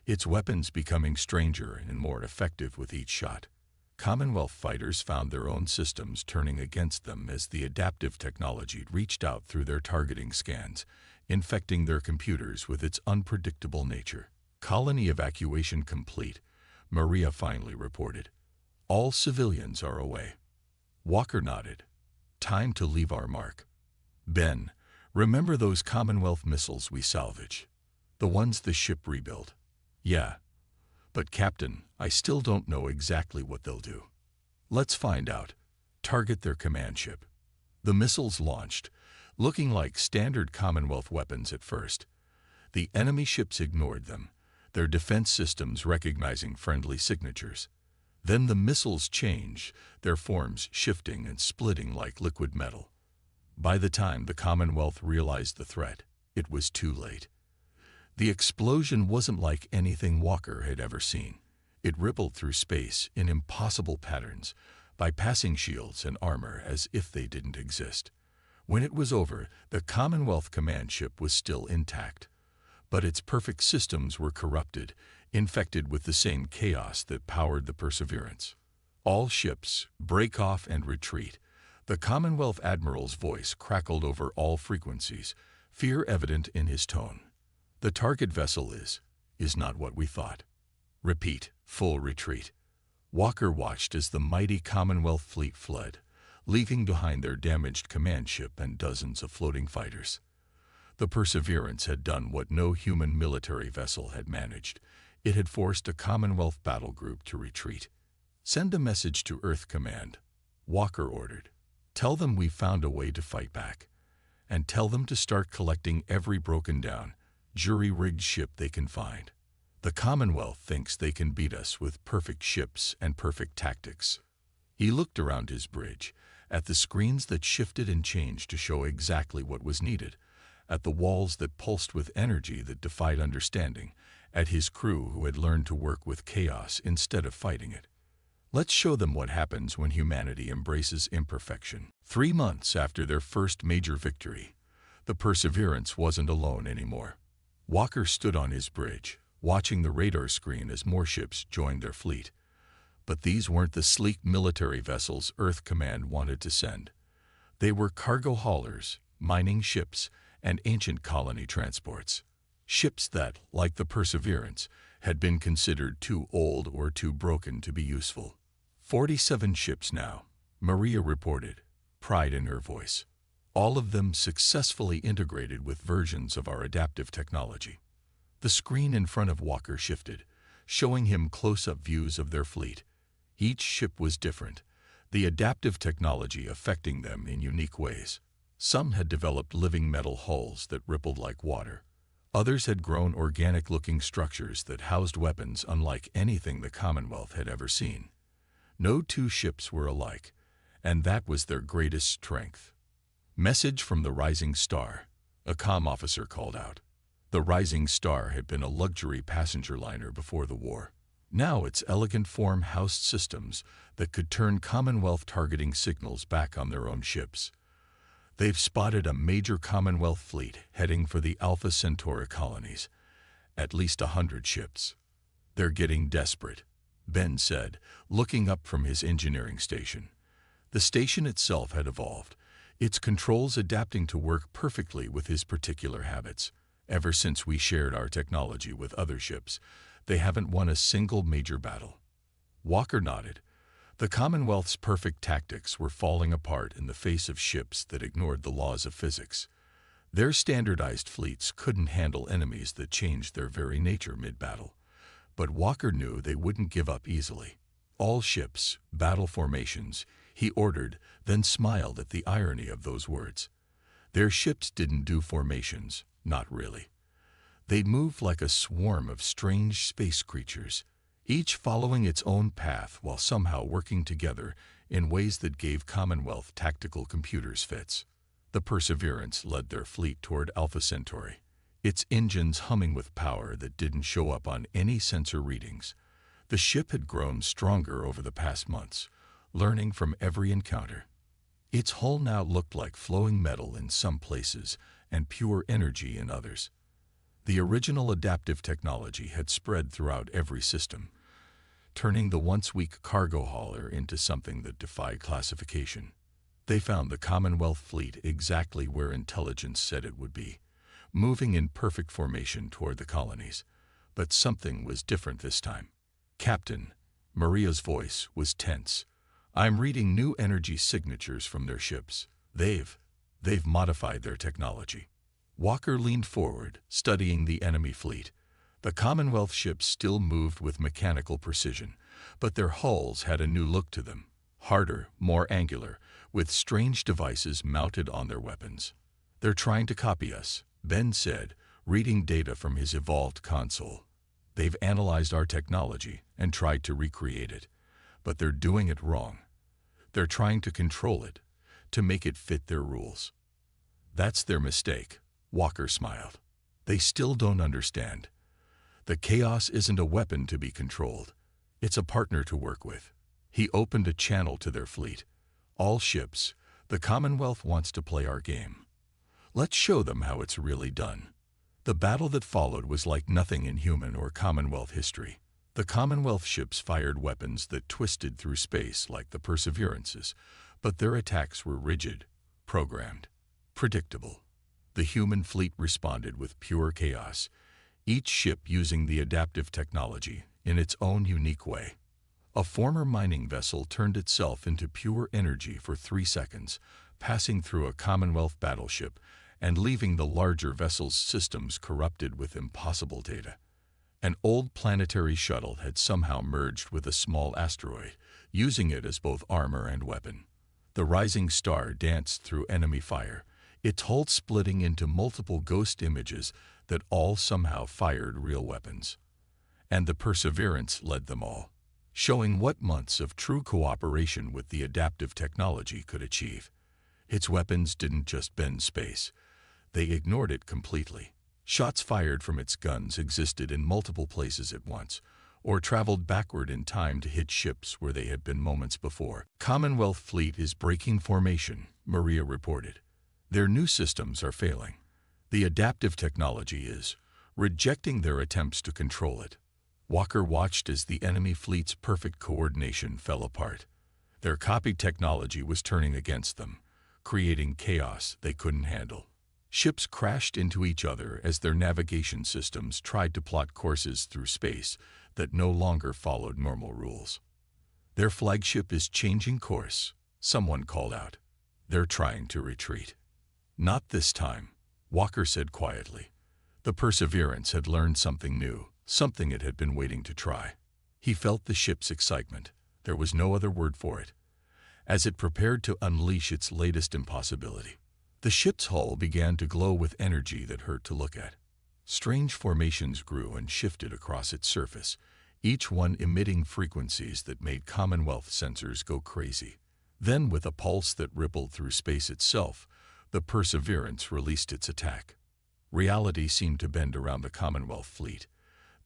its weapons becoming stranger and more effective with each shot. Commonwealth fighters found their own systems turning against them as the adaptive technology reached out through their targeting scans, infecting their computers with its unpredictable nature. "Colony evacuation complete," Maria finally reported. "All civilians are away." Walker nodded. "Time to leave our mark." "Ben, remember those Commonwealth missiles we salvaged? The ones the ship rebuilt?" "Yeah. But Captain, I still don't know exactly what they'll do." "Let's find out. Target their command ship." The missiles launched, looking like standard Commonwealth weapons at first. The enemy ships ignored them, their defense systems recognizing friendly signatures. Then the missiles changed, their forms shifting and splitting like liquid metal. By the time the Commonwealth realized the threat, it was too late. The explosion wasn't like anything Walker had ever seen. It rippled through space in impossible patterns, bypassing shields and armor as if they didn't exist. When it was over, the Commonwealth command ship was still intact. But its perfect systems were corrupted, infected with the same chaos that powered the Perseverance. "All ships, break off and retreat." The Commonwealth Admiral's voice crackled over all frequencies, fear evident in his tone. "The target vessel is not what we thought." "Repeat, full retreat." Walker watched as the mighty Commonwealth fleet fled, leaving behind their damaged command ship and dozens of floating fighters. The Perseverance had done what no human military vessel had managed. It had forced a Commonwealth battle group to retreat. "Send a message to Earth Command," Walker ordered. "Tell them we found a way to fight back. And tell them to start collecting every broken down, jury-rigged ship they can find. The Commonwealth thinks they can beat us with perfect ships and perfect tactics." He looked around his bridge, at the screens that shifted and changed to show exactly what was needed. at the walls that pulsed with energy that defied understanding, at his crew who had learned to work with chaos instead of fighting it. Let's show them what happens when humanity embraces imperfection. 3 months after their first major victory, the Perseverance wasn't alone anymore. Walker stood on his bridge, watching the radar screen as more ships joined their fleet. But these weren't the sleek military vessels Earth Command wanted to send. They were cargo haulers, mining ships, and ancient colony transports. Ships that, like the Perseverance, had been considered too old or too broken to be useful. 47 ships now, Maria reported, pride in her voice. All of them successfully integrated with versions of our adaptive technology. The screen in front of Walker shifted, showing him close-up views of their fleet. Each ship was different, the adaptive technology affecting them in unique ways. Some had developed living metal hulls that rippled like water. Others had grown organic-looking structures that housed weapons unlike anything the Commonwealth had ever seen. No two ships were alike, and that was their greatest strength. Message from the Rising Star, a comm officer called out. The Rising Star had been a luxury passenger liner before the war. Now its elegant form housed systems that could turn Commonwealth targeting signals back on their own ships. They've spotted a major Commonwealth fleet heading for the Alpha Centauri colonies. At least 100 ships. They're getting desperate, Ben said, looking up from his engineering station. The station itself had evolved, its controls adapting to work perfectly with his particular habits. Ever since we shared our technology with other ships, they haven't won a single major battle. Walker nodded. The Commonwealth's perfect tactics were falling apart in the face of ships that ignored the laws of physics. Their standardized fleets couldn't handle enemies that changed their very nature mid-battle. But Walker knew they wouldn't give up easily. All ships, battle formations, he ordered, then smiled at the irony of those words. Their ships didn't do formations, not really. They'd move like a swarm of strange space creatures, each following its own path while somehow working together in ways that gave Commonwealth tactical computers fits. The Perseverance led their fleet toward Alpha Centauri, its engines humming with power that didn't show up on any sensor readings. The ship had grown stronger over the past months, learning from every encounter. Its hull now looked like flowing metal in some places and pure energy in others. The original adaptive technology had spread throughout every system, turning the once weak cargo hauler into something that defied classification. They found the Commonwealth fleet exactly where intelligence said it would be, moving in perfect formation toward the colonies. But something was different this time. Captain, Maria's voice was tense. I'm reading new energy signatures from their ships. They've modified their technology. Walker leaned forward, studying the enemy fleet. The Commonwealth ships still moved with mechanical precision, but their hulls had a new look to them, harder, more angular, with strange devices mounted on their weapons. They're trying to copy us, Ben said, reading data from his evolved console. They've analyzed our technology and tried to recreate it, but they're doing it wrong. They're trying to control it, to make it fit their rules. That's their mistake, Walker smiled. They still don't understand. The chaos isn't a weapon to be controlled. It's a partner to work with. He opened a channel to their fleet. All ships, the Commonwealth wants to play our game. Let's show them how it's really done. The battle that followed was like nothing in human or Commonwealth history. The Commonwealth ships fired weapons that twisted through space like the Perseverances, but their attacks were rigid, programmed, predictable. The human fleet responded with pure chaos, each ship using the adaptive technology in its own unique way. A former mining vessel turned itself into pure energy for 3 seconds, passing through a Commonwealth battleship and leaving the larger vessel's systems corrupted with impossible data. An old planetary shuttle had somehow merged with a small asteroid, using it as both armor and weapon. The Rising Star danced through enemy fire, its hull splitting into multiple ghost images that all somehow fired real weapons. And the Perseverance led them all, showing what months of true cooperation with the adaptive technology could achieve. Its weapons didn't just bend space. They ignored it completely. Shots fired from its guns existed in multiple places at once, or traveled backward in time to hit ships where they had been moments before. Commonwealth fleet is breaking formation, Maria reported. Their new systems are failing. The adaptive technology is rejecting their attempts to control it. Walker watched as the enemy fleet's perfect coordination fell apart. Their copied technology was turning against them, creating chaos they couldn't handle. Ships crashed into each other as their navigation systems tried to plot courses through space that no longer followed normal rules. Their flagship is changing course, someone called out. They're trying to retreat. Not this time, Walker said quietly. The Perseverance had learned something new, something it had been waiting to try. He felt the ship's excitement, there was no other word for it, as it prepared to unleash its latest impossibility. The ship's hull began to glow with energy that hurt to look at. Strange formations grew and shifted across its surface, each one emitting frequencies that made Commonwealth sensors go crazy. Then, with a pulse that rippled through space itself, the Perseverance released its attack. Reality seemed to bend around the Commonwealth fleet.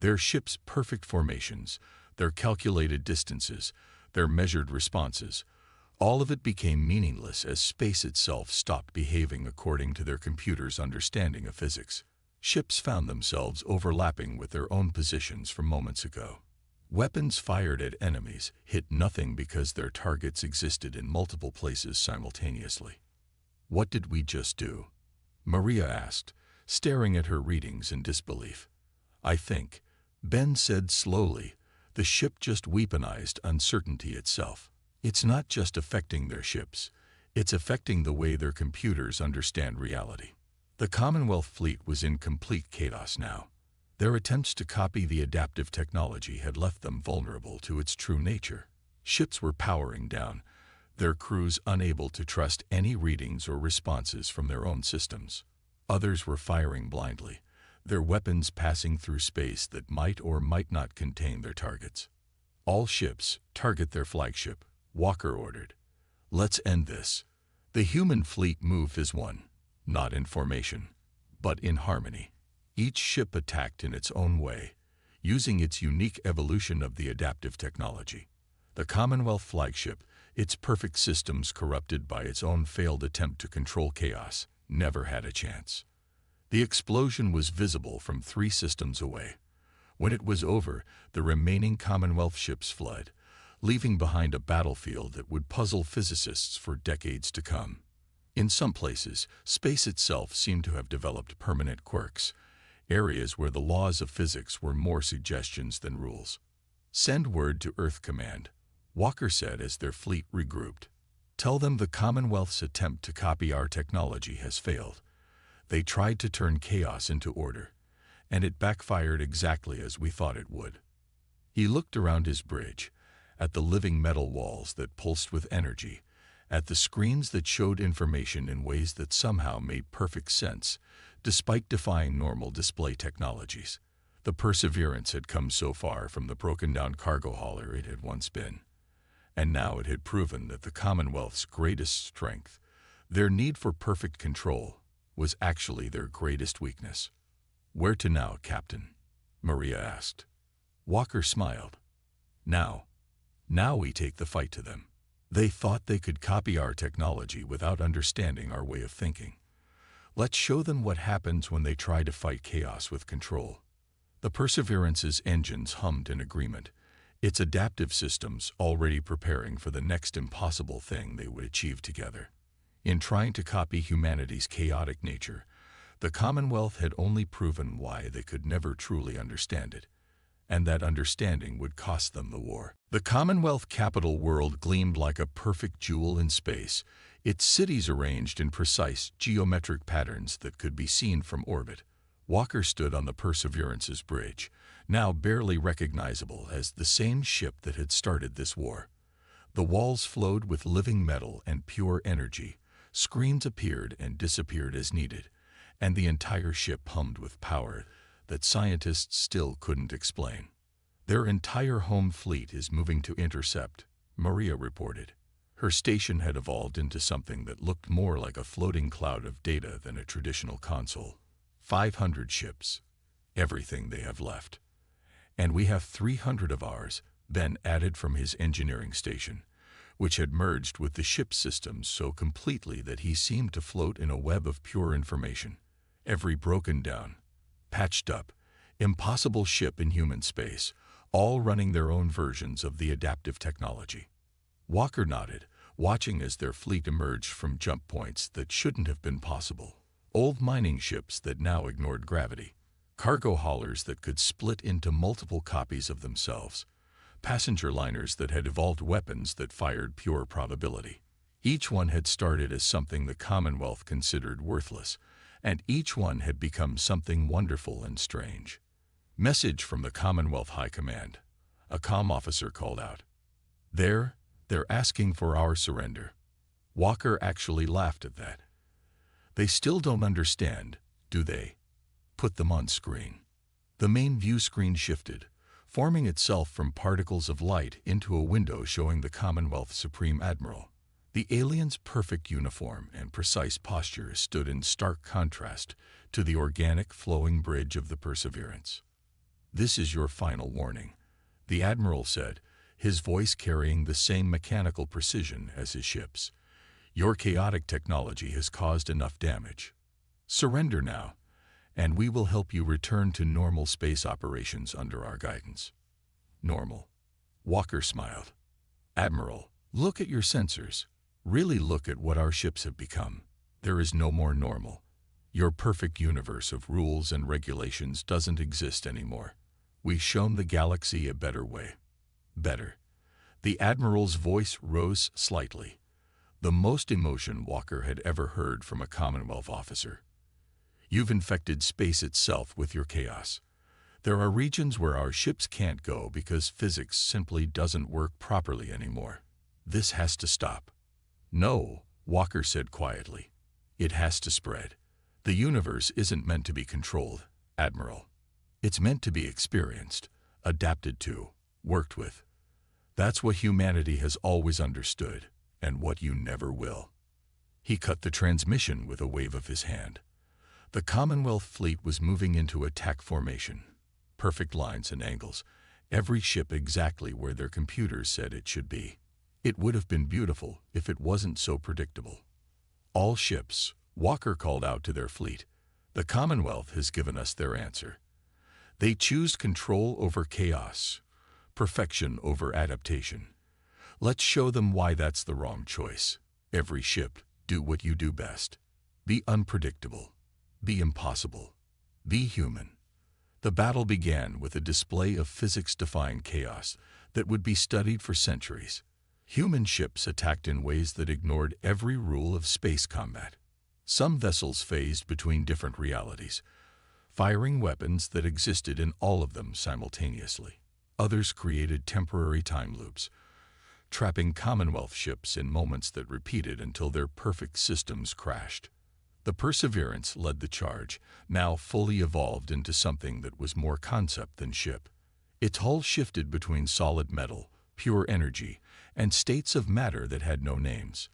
Their ship's perfect formations, their calculated distances, their measured responses, all of it became meaningless as space itself stopped behaving according to their computer's understanding of physics. Ships found themselves overlapping with their own positions from moments ago. Weapons fired at enemies hit nothing because their targets existed in multiple places simultaneously. What did we just do? Maria asked, staring at her readings in disbelief. I think, Ben said slowly, the ship just weaponized uncertainty itself. It's not just affecting their ships, it's affecting the way their computers understand reality. The Commonwealth fleet was in complete chaos now. Their attempts to copy the adaptive technology had left them vulnerable to its true nature. Ships were powering down, their crews unable to trust any readings or responses from their own systems. Others were firing blindly, their weapons passing through space that might or might not contain their targets. All ships, target their flagship, Walker ordered. Let's end this. The human fleet moved as one, not in formation, but in harmony. Each ship attacked in its own way, using its unique evolution of the adaptive technology. The Commonwealth flagship, its perfect systems corrupted by its own failed attempt to control chaos, never had a chance. The explosion was visible from 3 systems away. When it was over, the remaining Commonwealth ships fled, leaving behind a battlefield that would puzzle physicists for decades to come. In some places, space itself seemed to have developed permanent quirks, areas where the laws of physics were more suggestions than rules. Send word to Earth Command, Walker said as their fleet regrouped. Tell them the Commonwealth's attempt to copy our technology has failed. They tried to turn chaos into order, and it backfired exactly as we thought it would. He looked around his bridge, at the living metal walls that pulsed with energy, at the screens that showed information in ways that somehow made perfect sense, despite defying normal display technologies. The Perseverance had come so far from the broken-down cargo hauler it had once been, and now it had proven that the Commonwealth's greatest strength, their need for perfect control, was actually their greatest weakness. Where to now, Captain? Maria asked. Walker smiled. Now we take the fight to them. They thought they could copy our technology without understanding our way of thinking. Let's show them what happens when they try to fight chaos with control. The Perseverance's engines hummed in agreement, its adaptive systems already preparing for the next impossible thing they would achieve together. In trying to copy humanity's chaotic nature, the Commonwealth had only proven why they could never truly understand it, and that understanding would cost them the war. The Commonwealth capital world gleamed like a perfect jewel in space, its cities arranged in precise geometric patterns that could be seen from orbit. Walker stood on the Perseverance's bridge, now barely recognizable as the same ship that had started this war. The walls flowed with living metal and pure energy, screens appeared and disappeared as needed, and the entire ship hummed with power that scientists still couldn't explain. Their entire home fleet is moving to intercept, Maria reported. Her station had evolved into something that looked more like a floating cloud of data than a traditional console. 500 ships, everything they have left. And we have 300 of ours, Ben added from his engineering station, which had merged with the ship's systems so completely that he seemed to float in a web of pure information. Every broken down, patched up, impossible ship in human space, all running their own versions of the adaptive technology. Walker nodded, watching as their fleet emerged from jump points that shouldn't have been possible. Old mining ships that now ignored gravity. Cargo haulers that could split into multiple copies of themselves. Passenger liners that had evolved weapons that fired pure probability. Each one had started as something the Commonwealth considered worthless, and each one had become something wonderful and strange. Message from the Commonwealth High Command. A comm officer called out. They're asking for our surrender. Walker actually laughed at that. They still don't understand, do they? Put them on screen. The main view screen shifted, forming itself from particles of light into a window showing the Commonwealth Supreme Admiral. The alien's perfect uniform and precise posture stood in stark contrast to the organic flowing bridge of the Perseverance. This is your final warning, the Admiral said, his voice carrying the same mechanical precision as his ship's. Your chaotic technology has caused enough damage. Surrender now, and we will help you return to normal space operations under our guidance. Normal. Walker smiled. Admiral, look at your sensors. Really look at what our ships have become. There is no more normal. Your perfect universe of rules and regulations doesn't exist anymore. We've shown the galaxy a better way. Better. The Admiral's voice rose slightly, the most emotion Walker had ever heard from a Commonwealth officer. You've infected space itself with your chaos. There are regions where our ships can't go because physics simply doesn't work properly anymore. This has to stop. No, Walker said quietly. It has to spread. The universe isn't meant to be controlled, Admiral. It's meant to be experienced, adapted to, worked with. That's what humanity has always understood, and what you never will. He cut the transmission with a wave of his hand. The Commonwealth fleet was moving into attack formation. Perfect lines and angles, every ship exactly where their computers said it should be. It would have been beautiful if it wasn't so predictable. All ships, Walker called out to their fleet. The Commonwealth has given us their answer. They choose control over chaos, perfection over adaptation. Let's show them why that's the wrong choice. Every ship, do what you do best. Be unpredictable. Be impossible. Be human. The battle began with a display of physics-defying chaos that would be studied for centuries. Human ships attacked in ways that ignored every rule of space combat. Some vessels phased between different realities, firing weapons that existed in all of them simultaneously. Others created temporary time loops, trapping Commonwealth ships in moments that repeated until their perfect systems crashed. The Perseverance led the charge, now fully evolved into something that was more concept than ship. Its hull shifted between solid metal, pure energy, and states of matter that had no names.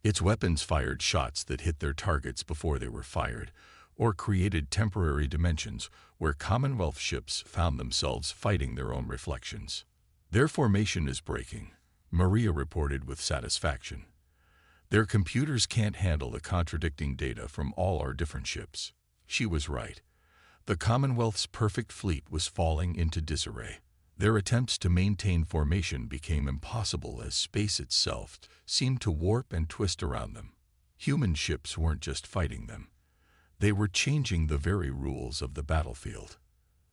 Its weapons fired shots that hit their targets before they were fired, or created temporary dimensions where Commonwealth ships found themselves fighting their own reflections. Their formation is breaking, Maria reported with satisfaction. Their computers can't handle the contradicting data from all our different ships. She was right. The Commonwealth's perfect fleet was falling into disarray. Their attempts to maintain formation became impossible as space itself seemed to warp and twist around them. Human ships weren't just fighting them. They were changing the very rules of the battlefield.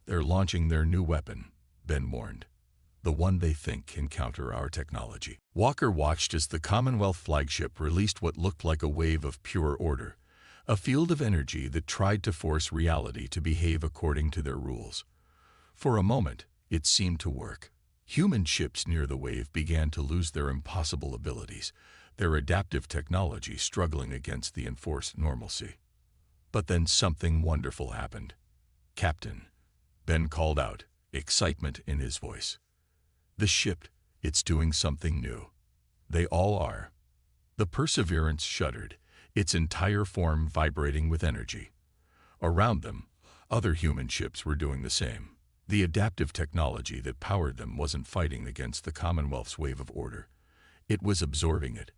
They're launching their new weapon, Ben warned. The one they think can counter our technology. Walker watched as the Commonwealth flagship released what looked like a wave of pure order, a field of energy that tried to force reality to behave according to their rules. For a moment, it seemed to work. Human ships near the wave began to lose their impossible abilities, their adaptive technology struggling against the enforced normalcy. But then something wonderful happened. Captain, Ben called out, excitement in his voice. The ship, it's doing something new. They all are. The Perseverance shuddered, its entire form vibrating with energy. Around them, other human ships were doing the same. The adaptive technology that powered them wasn't fighting against the Commonwealth's wave of order. It was absorbing it,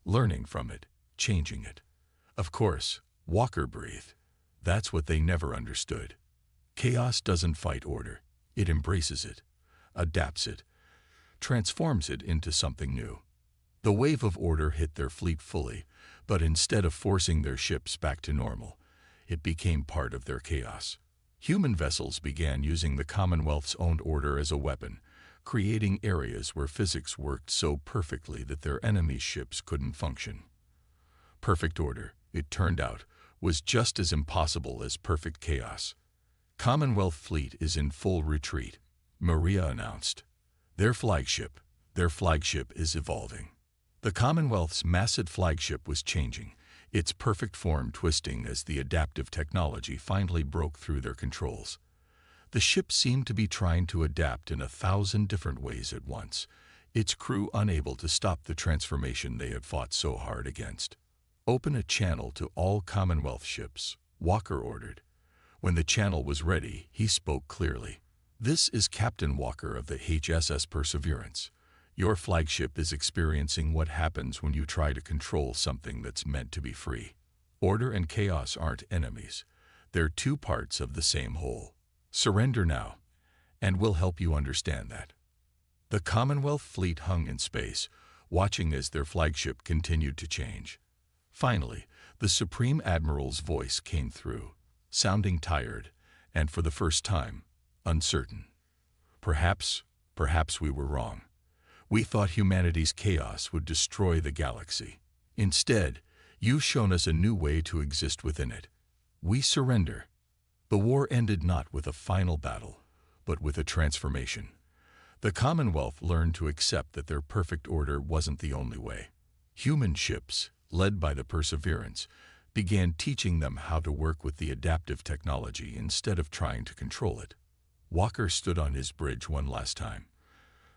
learning from it, changing it. Of course, Walker breathed. That's what they never understood. Chaos doesn't fight order. It embraces it, adapts it, transforms it into something new. The wave of order hit their fleet fully, but instead of forcing their ships back to normal, it became part of their chaos. Human vessels began using the Commonwealth's own order as a weapon, creating areas where physics worked so perfectly that their enemies' ships couldn't function. Perfect order, it turned out, was just as impossible as perfect chaos. Commonwealth fleet is in full retreat, Maria announced. Their flagship is evolving. The Commonwealth's massive flagship was changing, its perfect form twisting as the adaptive technology finally broke through their controls. The ship seemed to be trying to adapt in 1,000 different ways at once, its crew unable to stop the transformation they had fought so hard against. Open a channel to all Commonwealth ships, Walker ordered. When the channel was ready, he spoke clearly. This is Captain Walker of the HSS Perseverance. Your flagship is experiencing what happens when you try to control something that's meant to be free. Order and chaos aren't enemies. They're two parts of the same whole. Surrender now, and we'll help you understand that. The Commonwealth fleet hung in space, watching as their flagship continued to change. Finally, the Supreme Admiral's voice came through, sounding tired, and for the first time, uncertain. Perhaps we were wrong. We thought humanity's chaos would destroy the galaxy. Instead, you've shown us a new way to exist within it. We surrender. The war ended not with a final battle, but with a transformation. The Commonwealth learned to accept that their perfect order wasn't the only way. Human ships, led by the Perseverance, began teaching them how to work with the adaptive technology instead of trying to control it. Walker stood on his bridge one last time,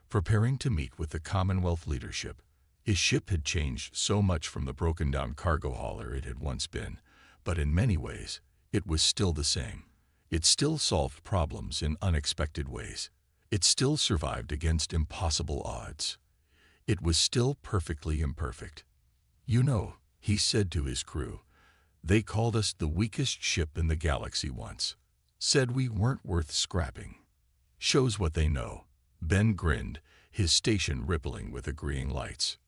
preparing to meet with the Commonwealth leadership. His ship had changed so much from the broken-down cargo hauler it had once been, but in many ways, it was still the same. It still solved problems in unexpected ways. It still survived against impossible odds. It was still perfectly imperfect. You know, he said to his crew, they called us the weakest ship in the galaxy once. Said we weren't worth scrapping. Shows what they know. Ben grinned, his station rippling with agreeing lights.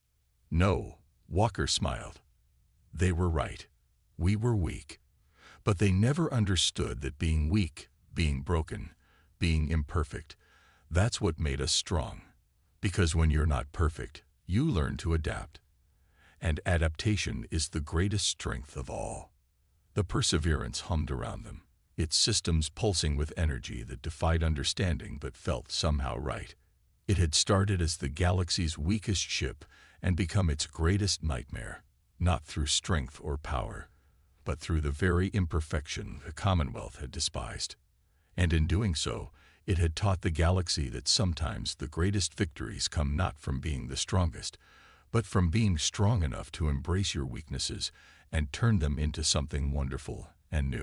No, Walker smiled. They were right. We were weak. But they never understood that being weak, being broken, being imperfect, that's what made us strong. Because when you're not perfect, you learn to adapt. And adaptation is the greatest strength of all. The Perseverance hummed around them, its systems pulsing with energy that defied understanding but felt somehow right. It had started as the galaxy's weakest ship and become its greatest nightmare, not through strength or power, but through the very imperfection the Commonwealth had despised. And in doing so, it had taught the galaxy that sometimes the greatest victories come not from being the strongest, but from being strong enough to embrace your weaknesses and turn them into something wonderful and new.